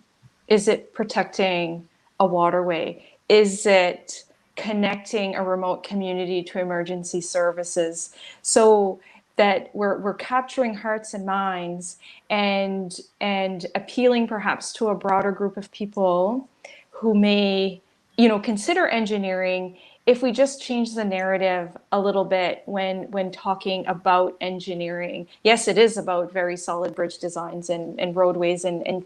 Is it protecting a waterway? Is it connecting a remote community to emergency services, so that we're capturing hearts and minds and appealing perhaps to a broader group of people who may, consider engineering, if we just change the narrative a little bit when talking about engineering. Yes, it is about very solid bridge designs and roadways and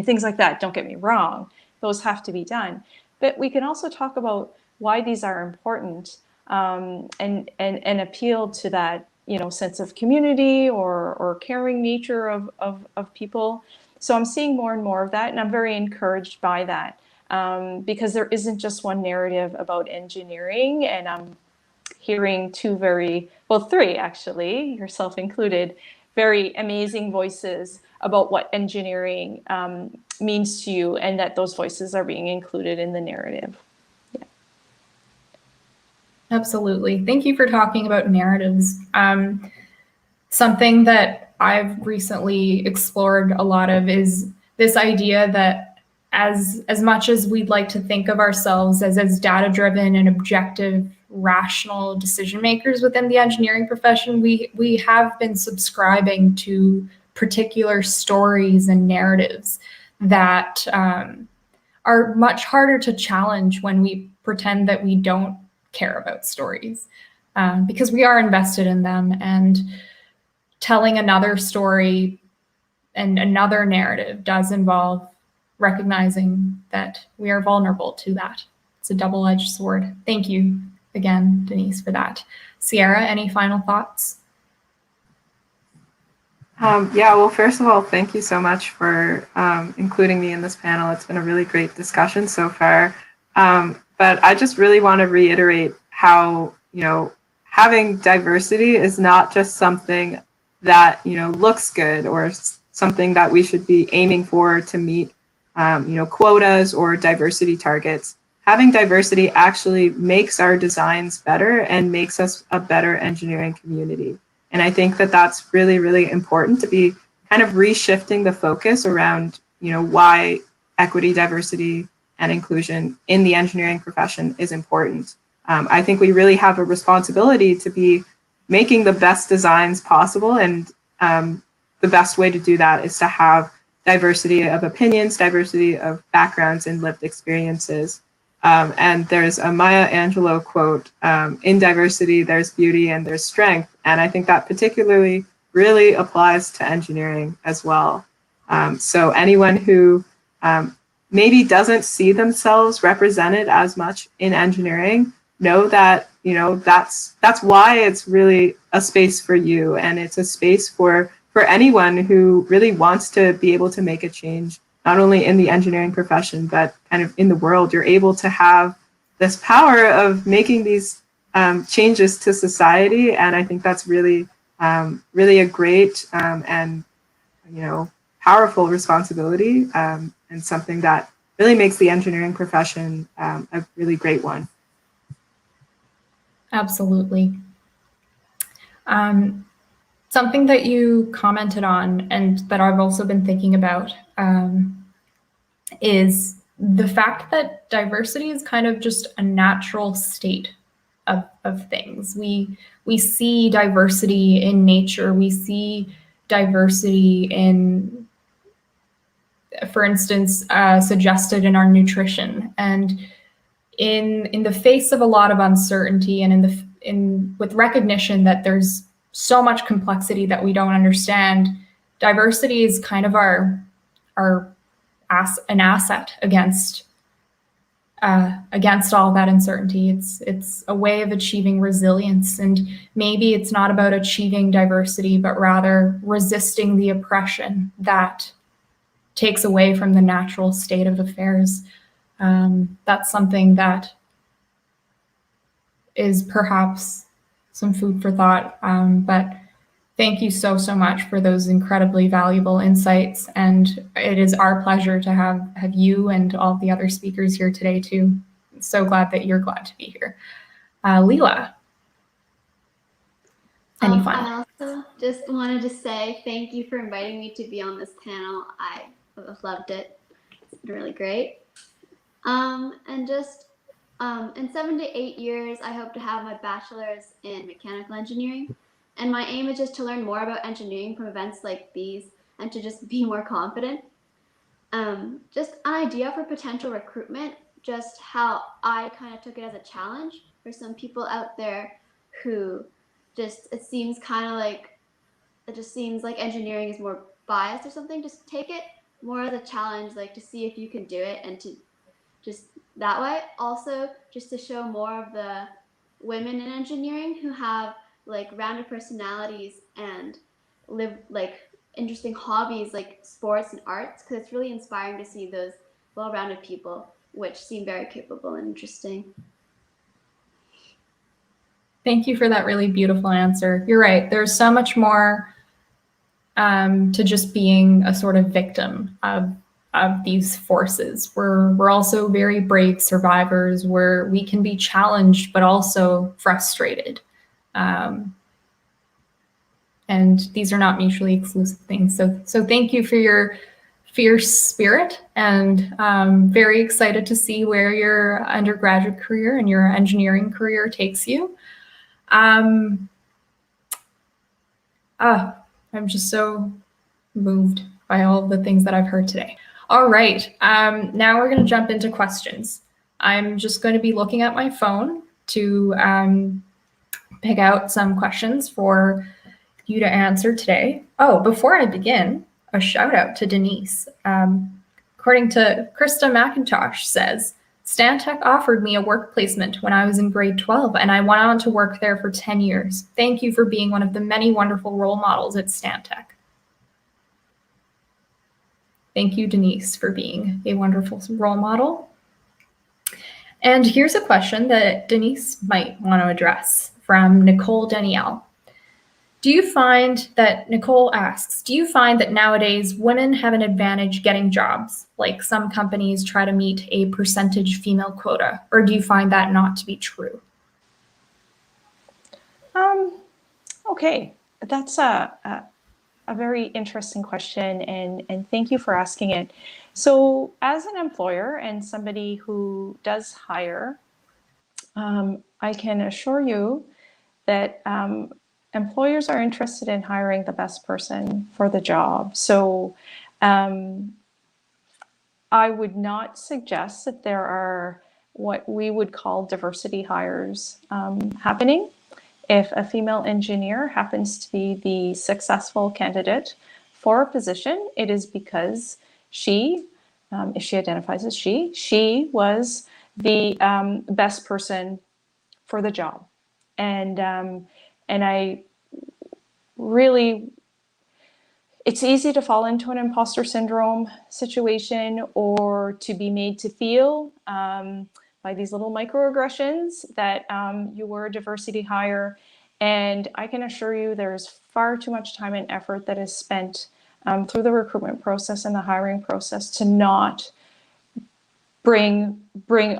things like that. Don't get me wrong. Those have to be done. But we can also talk about why these are important, and appeal to that, sense of community or caring nature of people. So I'm seeing more and more of that, and I'm very encouraged by that, because there isn't just one narrative about engineering, and I'm hearing three actually, yourself included, very amazing voices about what engineering means to you, and that those voices are being included in the narrative. Absolutely. Thank you for talking about narratives. Something that I've recently explored a lot of is this idea that as much as we'd like to think of ourselves as data-driven and objective, rational decision makers within the engineering profession, we have been subscribing to particular stories and narratives that are much harder to challenge when we pretend that we don't care about stories, because we are invested in them, and telling another story and another narrative does involve recognizing that we are vulnerable to that. It's a double-edged sword. Thank you again, Denise, for that. Sierra, any final thoughts? Yeah, well, first of all, thank you so much for including me in this panel. It's been a really great discussion so far. But I just really want to reiterate how, having diversity is not just something that, looks good or something that we should be aiming for to meet, quotas or diversity targets. Having diversity actually makes our designs better and makes us a better engineering community. And I think that that's really, really important to be kind of reshifting the focus around, why equity, diversity, and inclusion in the engineering profession is important. I think we really have a responsibility to be making the best designs possible, and the best way to do that is to have diversity of opinions, diversity of backgrounds and lived experiences. And there's a Maya Angelou quote, in diversity, there's beauty and there's strength. And I think that particularly really applies to engineering as well. So anyone who maybe doesn't see themselves represented as much in engineering, know that, that's why it's really a space for you. And it's a space for anyone who really wants to be able to make a change, not only in the engineering profession, but kind of in the world. You're able to have this power of making these changes to society. And I think that's really, really a great and, powerful responsibility, and something that really makes the engineering profession a really great one. Absolutely. Something that you commented on and that I've also been thinking about is the fact that diversity is kind of just a natural state of things. We see diversity in nature. We see diversity in, for instance, suggested in our nutrition. And in the face of a lot of uncertainty and with recognition that there's so much complexity that we don't understand, diversity is kind of an asset against all that uncertainty. It's a way of achieving resilience, and maybe it's not about achieving diversity, but rather resisting the oppression that takes away from the natural state of affairs. That's something that is perhaps some food for thought. But thank you so much for those incredibly valuable insights. And it is our pleasure to have you and all the other speakers here today too. So glad that you're glad to be here. Leela, any final? I also just wanted to say thank you for inviting me to be on this panel. I loved it. It's been really great. And just in 7 to 8 years, I hope to have my bachelor's in mechanical engineering. And my aim is just to learn more about engineering from events like these and to just be more confident. Just an idea for potential recruitment, just how I kind of took it as a challenge for some people out there who just, it seems like engineering is more biased or something. Just take it more as a challenge, like to see if you can do it and to just that way. Also, just to show more of the women in engineering who have like rounded personalities and live like interesting hobbies like sports and arts, because it's really inspiring to see those well-rounded people which seem very capable and interesting. Thank you for that really beautiful answer. You're right. There's so much more to just being a sort of victim of these forces. We're also very brave survivors where we can be challenged but also frustrated. And these are not mutually exclusive things. So thank you for your fierce spirit, and very excited to see where your undergraduate career and your engineering career takes you. I'm just so moved by all of the things that I've heard today. All right, now we're going to jump into questions. I'm just going to be looking at my phone to pick out some questions for you to answer today. Oh, before I begin, a shout out to Denise. According to Krista McIntosh says, Stantec offered me a work placement when I was in grade 12, and I went on to work there for 10 years. Thank you for being one of the many wonderful role models at Stantec. Thank you, Denise, for being a wonderful role model. And here's a question that Denise might want to address from Nicole Danielle. Nicole asks, do you find that nowadays women have an advantage getting jobs? Like some companies try to meet a percentage female quota, or do you find that not to be true? Okay, that's a very interesting question, and thank you for asking it. So as an employer and somebody who does hire, I can assure you that employers are interested in hiring the best person for the job. So I would not suggest that there are what we would call diversity hires happening. If a female engineer happens to be the successful candidate for a position, it is because she, if she identifies as she was the best person for the job. And I really, it's easy to fall into an imposter syndrome situation, or to be made to feel by these little microaggressions that you were a diversity hire. And I can assure you there's far too much time and effort that is spent through the recruitment process and the hiring process to not bring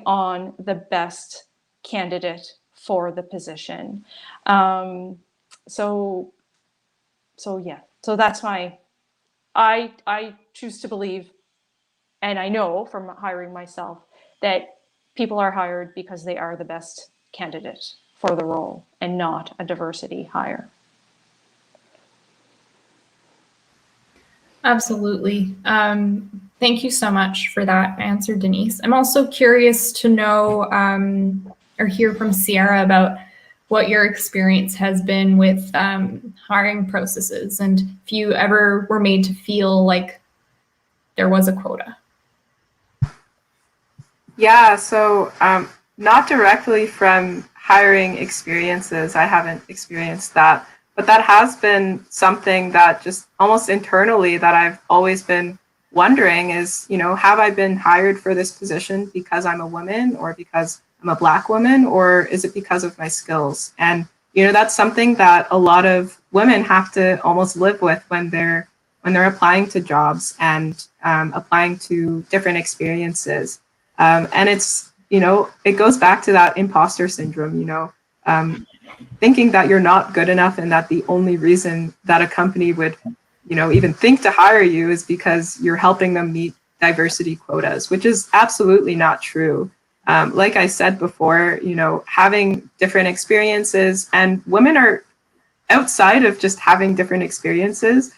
on the best candidate for the position. So yeah, so that's why I choose to believe, and I know from hiring myself, that people are hired because they are the best candidate for the role and not a diversity hire. Absolutely. Thank you so much for that answer, Denise. I'm also curious to know or hear from Sierra about what your experience has been with hiring processes, and if you ever were made to feel like there was a quota. Yeah, so not directly from hiring experiences, I haven't experienced that, but that has been something that just almost internally that I've always been wondering is, have I been hired for this position because I'm a woman or because I'm a Black woman, or is it because of my skills? And, that's something that a lot of women have to almost live with when they're applying to jobs and applying to different experiences. And it's, it goes back to that imposter syndrome, thinking that you're not good enough and that the only reason that a company would, even think to hire you is because you're helping them meet diversity quotas, which is absolutely not true. Like I said before, having different experiences, and women are outside of just having different experiences,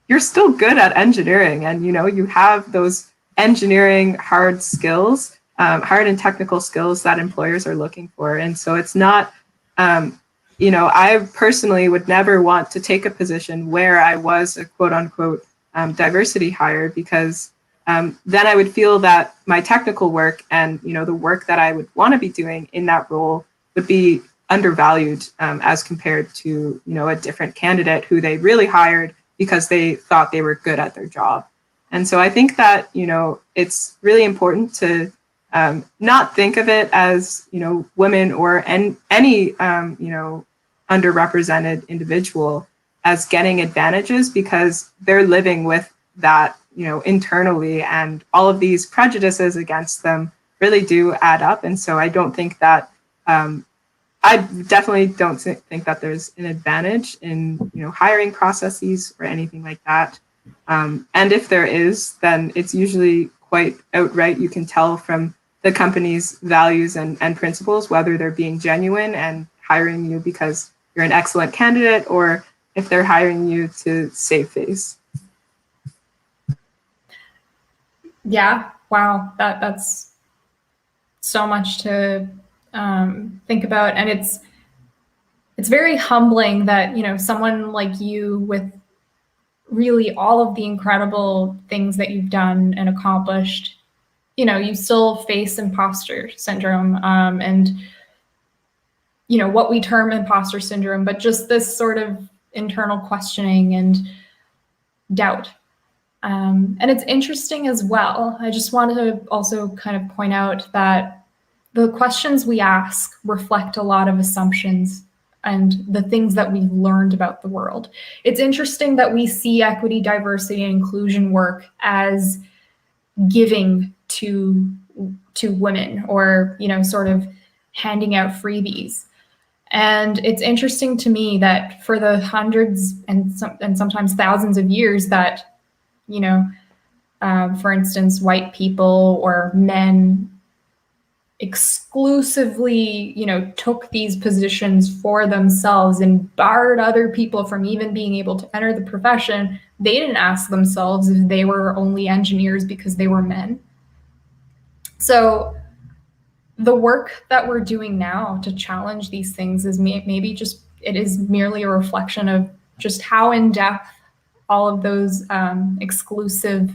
you're still good at engineering, and you have those engineering hard skills, hard and technical skills that employers are looking for. And so it's not, I personally would never want to take a position where I was a quote unquote diversity hire, because then I would feel that my technical work and the work that I would want to be doing in that role would be undervalued as compared to a different candidate who they really hired because they thought they were good at their job. And so I think that it's really important to not think of it as women or any underrepresented individual as getting advantages, because they're living with that internally, and all of these prejudices against them really do add up. And so I don't think that I definitely don't think that there's an advantage in hiring processes or anything like that. And if there is, then it's usually quite outright. You can tell from the company's values and principles whether they're being genuine and hiring you because you're an excellent candidate, or if they're hiring you to save face. Yeah, wow, that's so much to think about, and it's very humbling that someone like you, with really all of the incredible things that you've done and accomplished, you still face imposter syndrome, and what we term imposter syndrome, but just this sort of internal questioning and doubt. And it's interesting as well. I just wanted to also kind of point out that the questions we ask reflect a lot of assumptions and the things that we've learned about the world. It's interesting that we see equity, diversity, and inclusion work as giving to women, or sort of handing out freebies. And it's interesting to me that for the hundreds and sometimes thousands of years that for instance, white people or men exclusively, took these positions for themselves and barred other people from even being able to enter the profession. They didn't ask themselves if they were only engineers because they were men. So the work that we're doing now to challenge these things is maybe just, it is merely a reflection of just how in depth all of those exclusive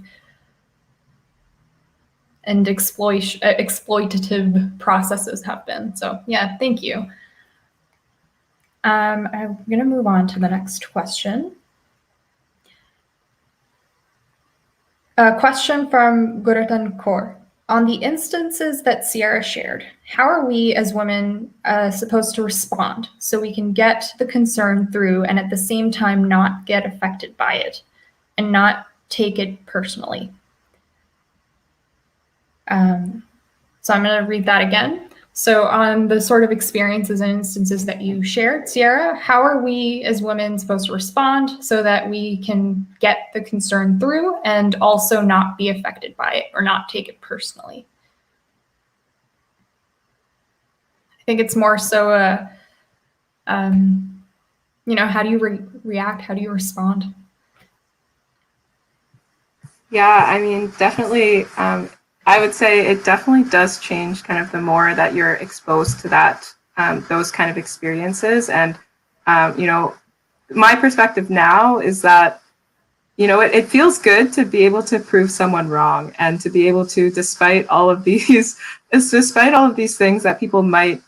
and exploitative processes have been. So yeah, thank you. I'm going to move on to the next question. A question from Guratan Kaur. On the instances that Sierra shared, how are we as women supposed to respond so we can get the concern through and at the same time not get affected by it and not take it personally? So I'm going to read that again. So on the sort of experiences and instances that you shared, Sierra, how are we as women supposed to respond so that we can get the concern through and also not be affected by it or not take it personally? I think it's more so how do you react? How do you respond? Yeah, I mean, definitely. I would say it definitely does change kind of the more that you're exposed to that, those kind of experiences. And, my perspective now is that, it feels good to be able to prove someone wrong and to be able to, despite all of these things that people might,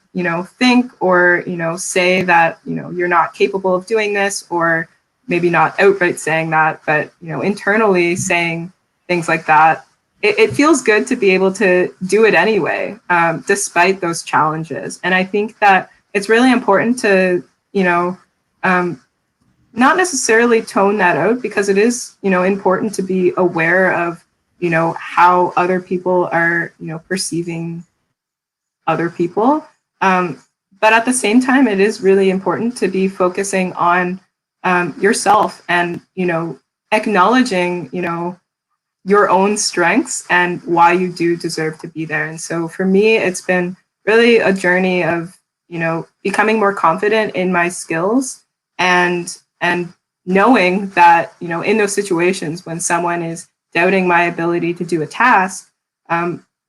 think or, say that, you're not capable of doing this, or maybe not outright saying that, but, internally saying things like that. It feels good to be able to do it anyway, despite those challenges. And I think that it's really important to, not necessarily tone that out, because it is, important to be aware of, how other people are, perceiving other people. But at the same time, it is really important to be focusing on yourself and, acknowledging, your own strengths and why you do deserve to be there. And so for me, it's been really a journey of, becoming more confident in my skills and knowing that, in those situations when someone is doubting my ability to do a task,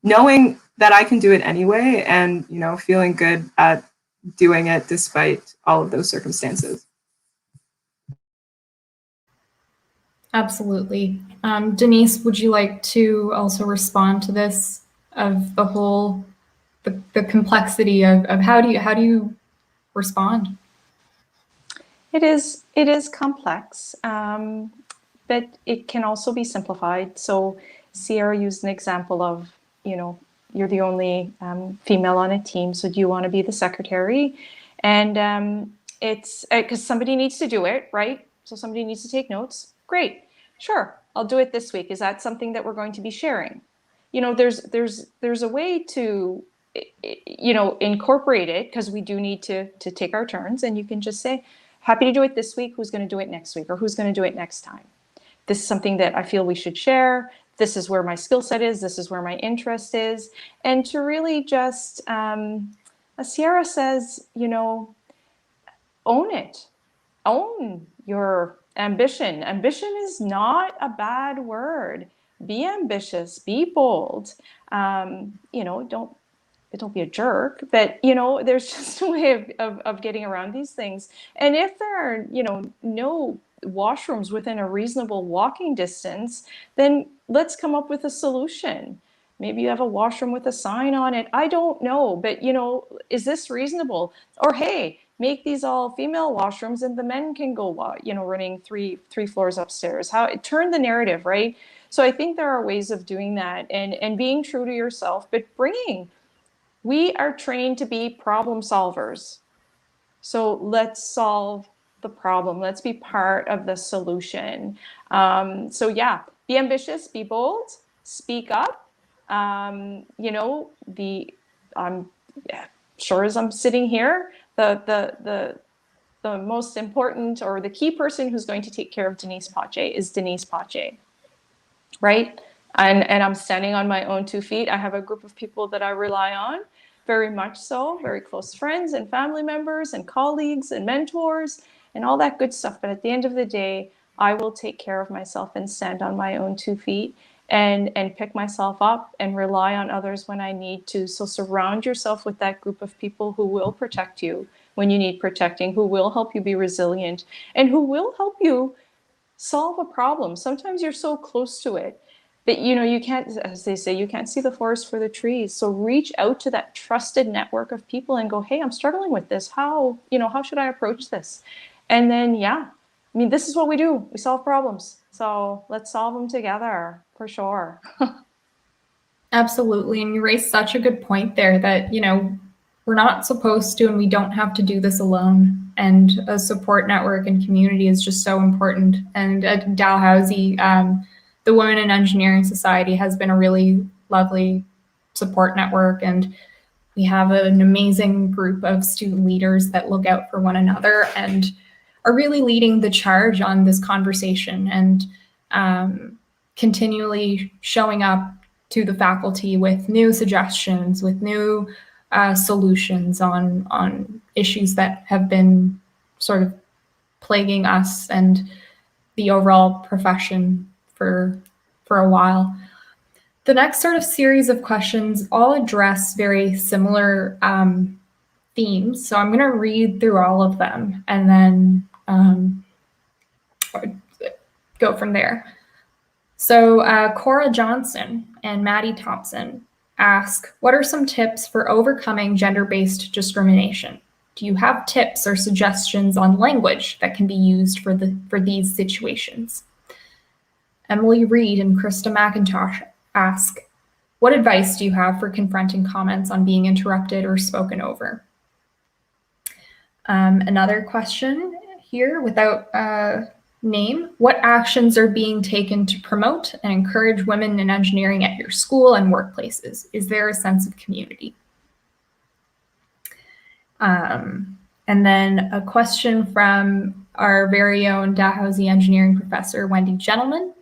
knowing that I can do it anyway and, feeling good at doing it despite all of those circumstances. Absolutely. Denise, would you like to also respond to this of the whole, the complexity of how do you respond? It is complex, but it can also be simplified. So Sierra used an example of, you're the only female on a team, so do you want to be the secretary? And it's because somebody needs to do it, right? So somebody needs to take notes. Great, sure, I'll do it this week. Is that something that we're going to be sharing? There's a way to incorporate it, because we do need to take our turns, and you can just say, happy to do it this week. Who's going to do it next week, or who's going to do it next time? This is something that I feel we should share. This is where my skill set is. This is where my interest is. And to really just, as Sierra says, own it. Own your ambition. Ambition is not a bad word. Be ambitious, be bold. Don't be a jerk, but there's just a way of getting around these things. And if there are no washrooms within a reasonable walking distance, then let's come up with a solution. Maybe you have a washroom with a sign on it. I don't know, but is this reasonable? Or hey, make these all female washrooms and the men can go running three floors upstairs. Turn the narrative, right? So I think there are ways of doing that and being true to yourself, but we are trained to be problem solvers. So let's solve the problem. Let's be part of the solution. So yeah, be ambitious, be bold, speak up. I'm sure as I'm sitting here, the most important or the key person who's going to take care of Denise Pache is Denise Pache, right? And I'm standing on my own 2 feet. I have a group of people that I rely on, very much so, very close friends and family members and colleagues and mentors and all that good stuff. But at the end of the day, I will take care of myself and stand on my own 2 feet and pick myself up and rely on others when I need to. So surround yourself with that group of people who will protect you when you need protecting, who will help you be resilient, and who will help you solve a problem. Sometimes you're so close to it, but you can't, as they say, you can't see the forest for the trees. So reach out to that trusted network of people and go, hey, I'm struggling with this. How should I approach this? And then, this is what we do. We solve problems. So let's solve them together for sure. Absolutely. And you raised such a good point there that, we're not supposed to and we don't have to do this alone. And a support network and community is just so important. And at Dalhousie, the Women in Engineering Society has been a really lovely support network. And we have an amazing group of student leaders that look out for one another and are really leading the charge on this conversation and continually showing up to the faculty with new suggestions, with new solutions on issues that have been sort of plaguing us and the overall profession for a while. The next sort of series of questions all address very similar themes. So I'm going to read through all of them and then go from there. So Cora Johnson and Maddie Thompson ask, what are some tips for overcoming gender-based discrimination? Do you have tips or suggestions on language that can be used for these situations? Emily Reed and Krista McIntosh ask, what advice do you have for confronting comments on being interrupted or spoken over? Another question here without name, what actions are being taken to promote and encourage women in engineering at your school and workplaces? Is there a sense of community? And then a question from our very own Dalhousie engineering professor, Wendy Gentleman.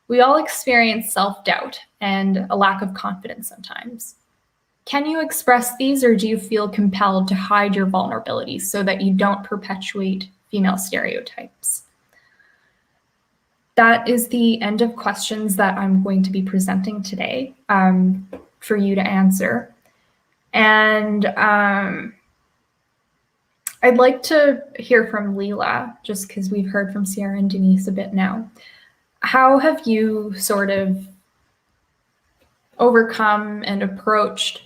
We all experience self-doubt and a lack of confidence sometimes. Can you express these, or do you feel compelled to hide your vulnerabilities so that you don't perpetuate female stereotypes? That is the end of questions that I'm going to be presenting today for you to answer. And I'd like to hear from Leela, just because we've heard from Sierra and Denise a bit now. How have you sort of overcome and approached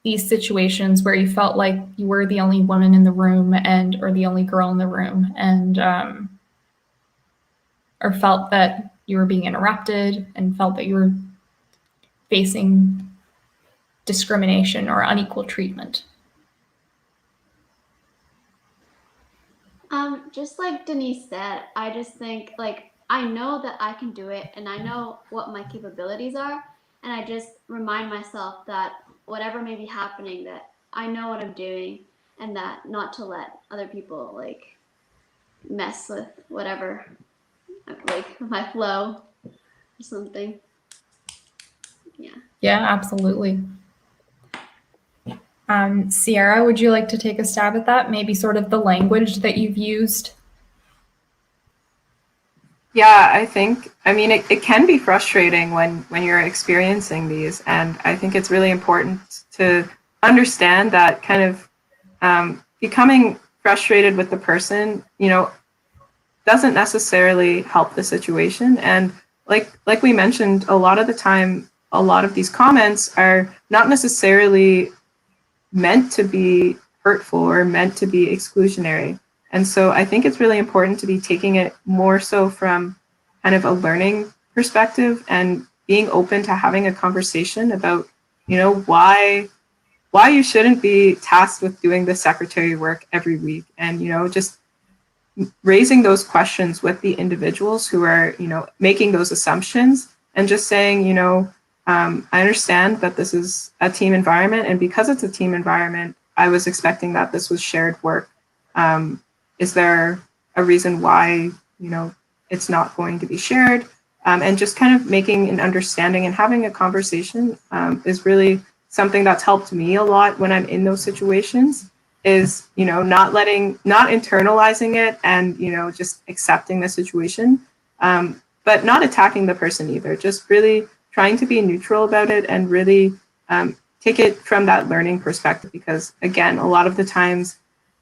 these situations where you felt like you were the only woman in the room or the only girl in the room and or felt that you were being interrupted and felt that you were facing discrimination or unequal treatment? Just like Denise said, I just think I know that I can do it and I know what my capabilities are, and I just remind myself that whatever may be happening, that I know what I'm doing and that not to let other people mess with whatever, my flow or something. Yeah, absolutely. Sierra, would you like to take a stab at that? Maybe sort of the language that you've used? Yeah, I mean, it can be frustrating when you're experiencing these. And I think it's really important to understand that kind of becoming frustrated with the person, doesn't necessarily help the situation. And like we mentioned, a lot of the time, a lot of these comments are not necessarily meant to be hurtful or meant to be exclusionary. And so I think it's really important to be taking it more so from kind of a learning perspective and being open to having a conversation about, why you shouldn't be tasked with doing the secretary work every week, and, just raising those questions with the individuals who are, making those assumptions, and just saying, I understand that this is a team environment, and because it's a team environment, I was expecting that this was shared work. Is there a reason why, it's not going to be shared? And just kind of making an understanding and having a conversation is really something that's helped me a lot when I'm in those situations, is, not internalizing it and, just accepting the situation, but not attacking the person either, just really trying to be neutral about it and really take it from that learning perspective. Because again, a lot of the times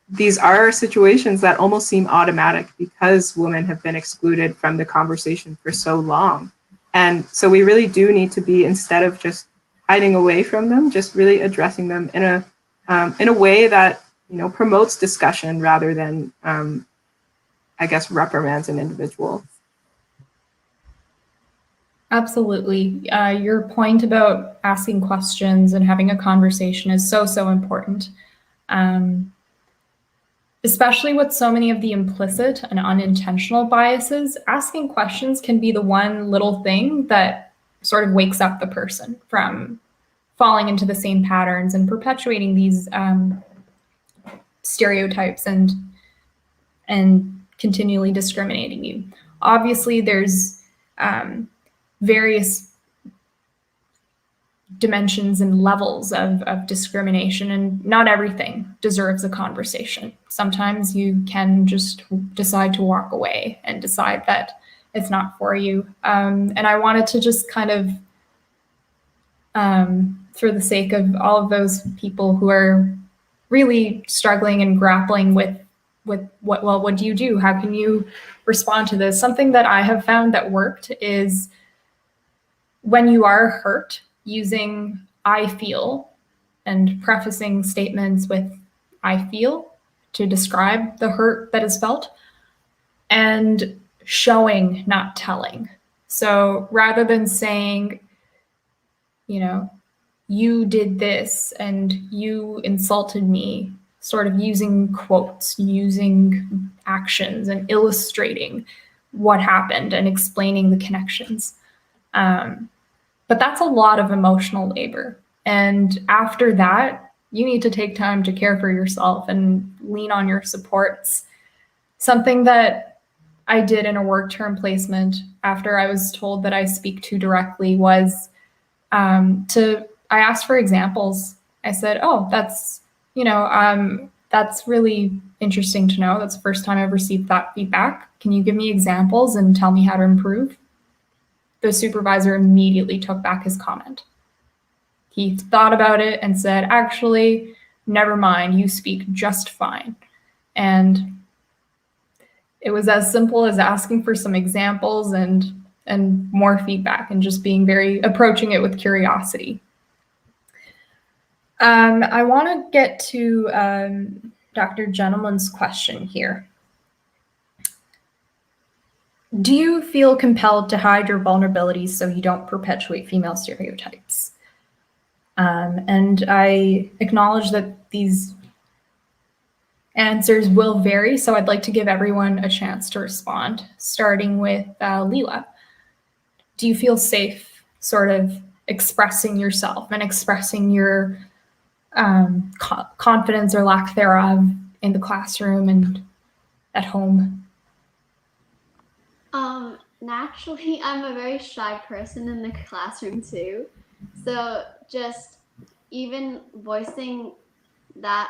these are situations that almost seem automatic because women have been excluded from the conversation for so long. And so we really do need to be, instead of just hiding away from them, just really addressing them in a way that, promotes discussion rather than, reprimands an individual. Absolutely. Your point about asking questions and having a conversation is so, so important. Um, Especially with so many of the implicit and unintentional biases, asking questions can be the one little thing that sort of wakes up the person from falling into the same patterns and perpetuating these stereotypes and continually discriminating you. Obviously, there's various dimensions and levels of discrimination, and not everything deserves a conversation. Sometimes you can just decide to walk away and decide that it's not for you. And I wanted to just kind of, for the sake of all of those people who are really struggling and grappling with what do you do? How can you respond to this? Something that I have found that worked is when you are hurt, using I feel and prefacing statements with I feel to describe the hurt that is felt, and showing, not telling. So rather than saying, you did this and you insulted me, sort of using quotes, using actions, and illustrating what happened and explaining the connections. But that's a lot of emotional labor. And after that, you need to take time to care for yourself and lean on your supports. Something that I did in a work term placement after I was told that I speak too directly was I asked for examples. I said, oh, that's really interesting to know. That's the first time I've received that feedback. Can you give me examples and tell me how to improve? The supervisor immediately took back his comment. He thought about it and said, actually, never mind, you speak just fine. And it was as simple as asking for some examples and more feedback, and just approaching it with curiosity. I want to get to Dr. Gentleman's question here. Do you feel compelled to hide your vulnerabilities so you don't perpetuate female stereotypes? And I acknowledge that these answers will vary, so I'd like to give everyone a chance to respond, starting with Leela. Do you feel safe sort of expressing yourself and expressing your confidence or lack thereof in the classroom and at home? Naturally, I'm a very shy person in the classroom too. So just even voicing that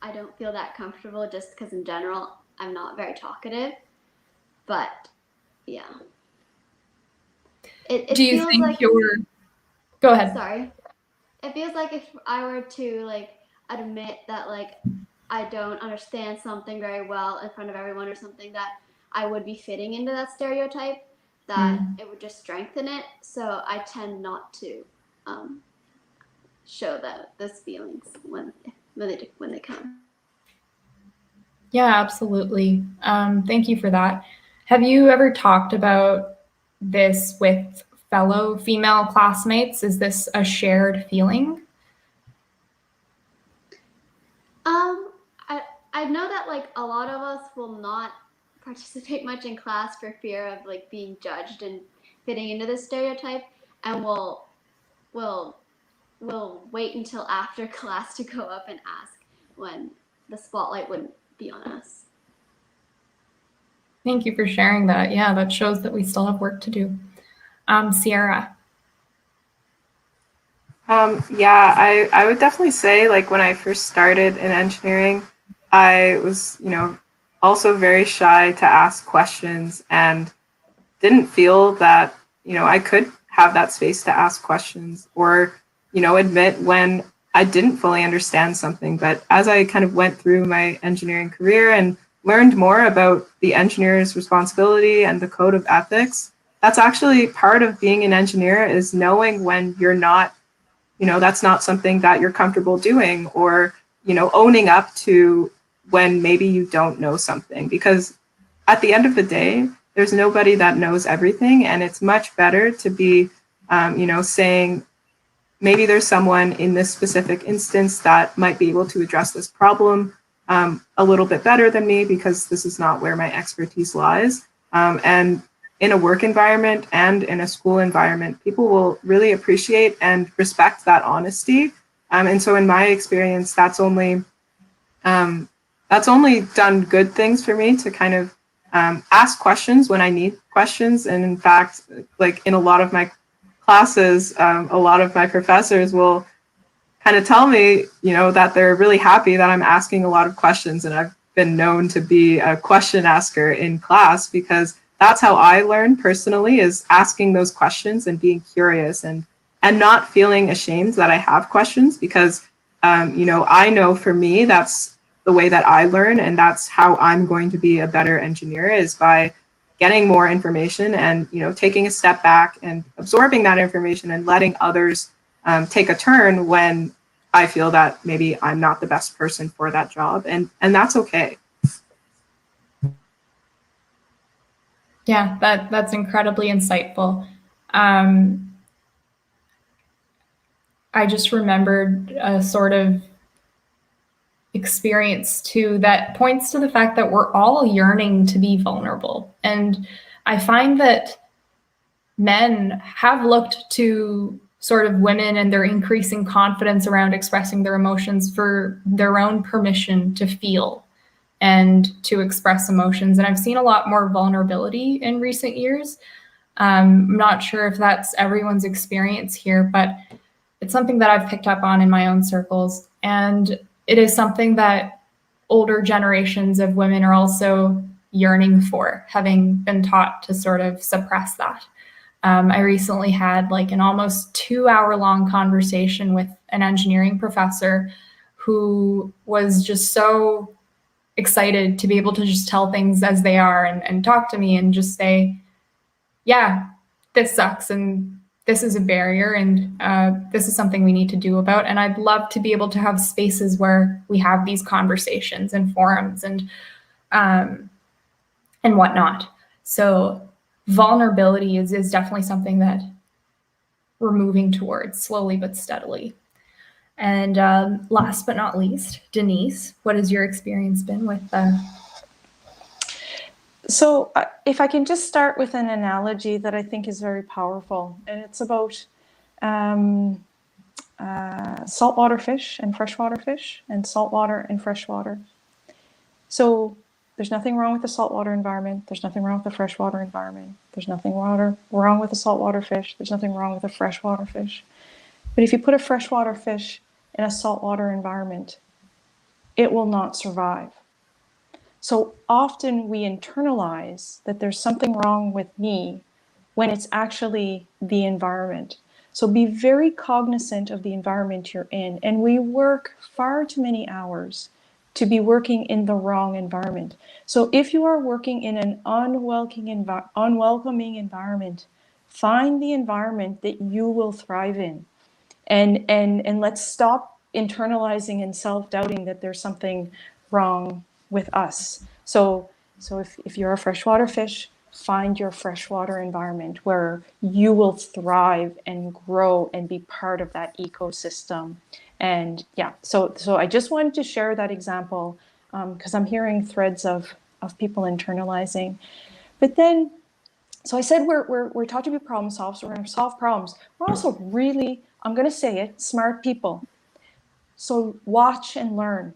I don't feel that comfortable, just because in general, I'm not very talkative. But yeah. Do you think like go ahead. Sorry. It feels like if I were to admit that I don't understand something very well in front of everyone or something, that I would be fitting into that stereotype, that it would just strengthen it. So I tend not to show those feelings when they come. Yeah, absolutely. Thank you for that. Have you ever talked about this with fellow female classmates? Is this a shared feeling? I know that a lot of us will not participate much in class for fear of being judged and fitting into this stereotype, and we'll wait until after class to go up and ask when the spotlight wouldn't be on us. Thank you for sharing that. Yeah, that shows that we still have work to do. Sierra. Yeah, I would definitely say when I first started in engineering, I was, also very shy to ask questions and didn't feel that, I could have that space to ask questions or, admit when I didn't fully understand something. But as I kind of went through my engineering career and learned more about the engineer's responsibility and the code of ethics, that's actually part of being an engineer, is knowing when you're not, that's not something that you're comfortable doing, or, owning up to when maybe you don't know something. Because at the end of the day, there's nobody that knows everything, and it's much better to be, saying, maybe there's someone in this specific instance that might be able to address this problem a little bit better than me, because this is not where my expertise lies. And in a work environment and in a school environment, people will really appreciate and respect that honesty. And so in my experience, that's only done good things for me to kind of ask questions when I need questions. And in fact, like in a lot of my classes, a lot of my professors will kind of tell me, that they're really happy that I'm asking a lot of questions. And I've been known to be a question asker in class, because that's how I learn personally, is asking those questions and being curious and not feeling ashamed that I have questions, because, I know for me, that's the way that I learn, and that's how I'm going to be a better engineer, is by getting more information and, taking a step back and absorbing that information and letting others take a turn when I feel that maybe I'm not the best person for that job, and that's okay. Yeah, that's incredibly insightful. I just remembered a sort of experience too that points to the fact that we're all yearning to be vulnerable. And I find that men have looked to sort of women and their increasing confidence around expressing their emotions for their own permission to feel and to express emotions. And I've seen a lot more vulnerability in recent years. I'm not sure if that's everyone's experience here, but it's something that I've picked up on in my own circles. And it is something that older generations of women are also yearning for, having been taught to sort of suppress that. I recently had like an almost 2-hour long conversation with an engineering professor who was just so excited to be able to just tell things as they are and talk to me and just say, yeah, this sucks and this is a barrier and this is something we need to do about. And I'd love to be able to have spaces where we have these conversations and forums and whatnot. So vulnerability is definitely something that we're moving towards slowly but steadily. And last but not least, Denise, what has your experience been with So if I can just start with an analogy that I think is very powerful, and it's about saltwater fish and freshwater fish, and saltwater and freshwater. So there's nothing wrong with the saltwater environment. There's nothing wrong with the freshwater environment. There's nothing wrong with the saltwater fish. There's nothing wrong with the freshwater fish. But if you put a freshwater fish in a saltwater environment, it will not survive. So often we internalize that there's something wrong with me when it's actually the environment. So be very cognizant of the environment you're in. And we work far too many hours to be working in the wrong environment. So if you are working in an unwelcoming environment, find the environment that you will thrive in. And let's stop internalizing and self-doubting that there's something wrong with us. So if you're a freshwater fish, find your freshwater environment where you will thrive and grow and be part of that ecosystem. And yeah, so I just wanted to share that example because I'm hearing threads of people internalizing. But then, so I said we're taught to be problem solvers, so we're going to solve problems. We're also really, I'm going to say it, smart people. So watch and learn.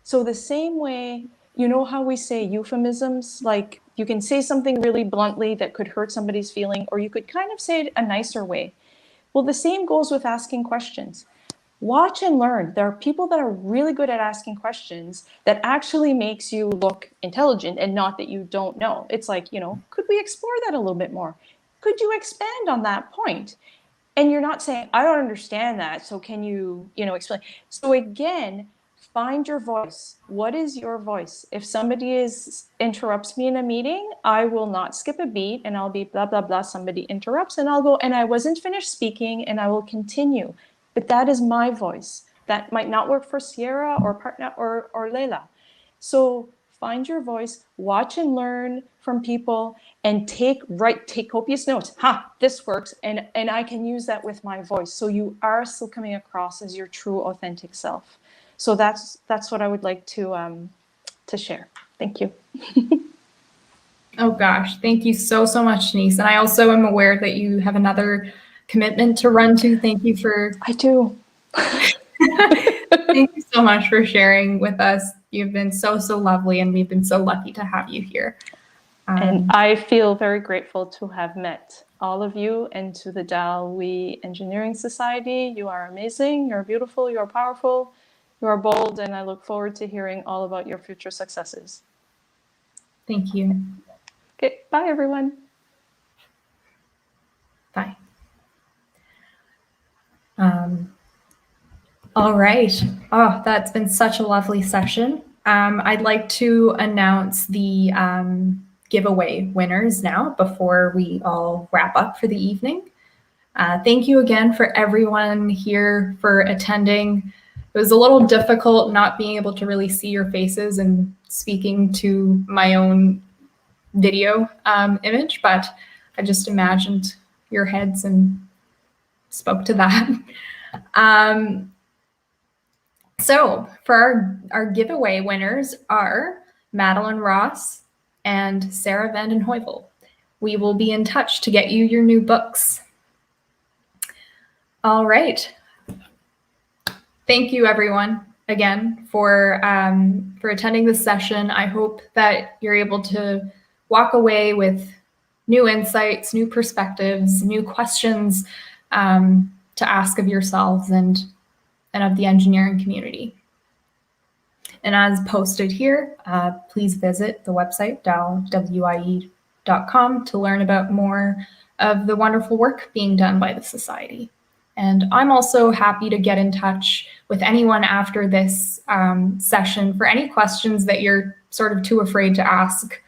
So the same way, you know how we say euphemisms, like you can say something really bluntly that could hurt somebody's feeling, or you could kind of say it a nicer way. Well, the same goes with asking questions. Watch and learn. There are people that are really good at asking questions that actually makes you look intelligent and not that you don't know. It's like, could we explore that a little bit more? Could you expand on that point? And you're not saying, I don't understand that, so can you, explain? So again, find your voice. What is your voice? If somebody interrupts me in a meeting, I will not skip a beat and I'll be blah, blah, blah. Somebody interrupts and I'll go, and I wasn't finished speaking and I will continue. But that is my voice. That might not work for Sierra or Partner or Leila. So find your voice, watch and learn from people, and take copious notes. This works, and I can use that with my voice. So you are still coming across as your true, authentic self. So that's what I would like to share. Thank you. Oh gosh, thank you so much, Denise. And I also am aware that you have another commitment to run to. Thank you for. I do. Thank you so much for sharing with us. You've been so lovely, and we've been so lucky to have you here. And I feel very grateful to have met all of you and to the Dalhousie Engineering Society. You are amazing, you're beautiful, you're powerful, you are bold, and I look forward to hearing all about your future successes. Thank you. Okay, bye everyone. Bye. All right. Oh, that's been such a lovely session. I'd like to announce the giveaway winners now before we all wrap up for the evening. Thank you again for everyone here for attending. It was a little difficult not being able to really see your faces and speaking to my own video image, but I just imagined your heads and spoke to that. So for our giveaway winners are Madeline Ross and Sarah Vanden Heuvel. We will be in touch to get you your new books. All right. Thank you, everyone, again for attending this session. I hope that you're able to walk away with new insights, new perspectives, new questions to ask of yourselves and of the engineering community. And as posted here, please visit the website, dalwie.com, to learn about more of the wonderful work being done by the Society. And I'm also happy to get in touch with anyone after this session for any questions that you're sort of too afraid to ask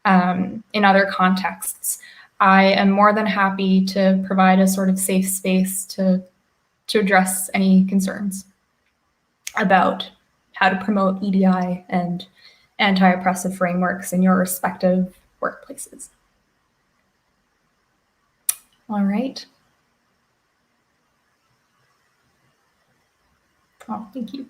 in other contexts. I am more than happy to provide a sort of safe space to address any concerns about how to promote EDI and anti-oppressive frameworks in your respective workplaces. All right. Oh, thank you.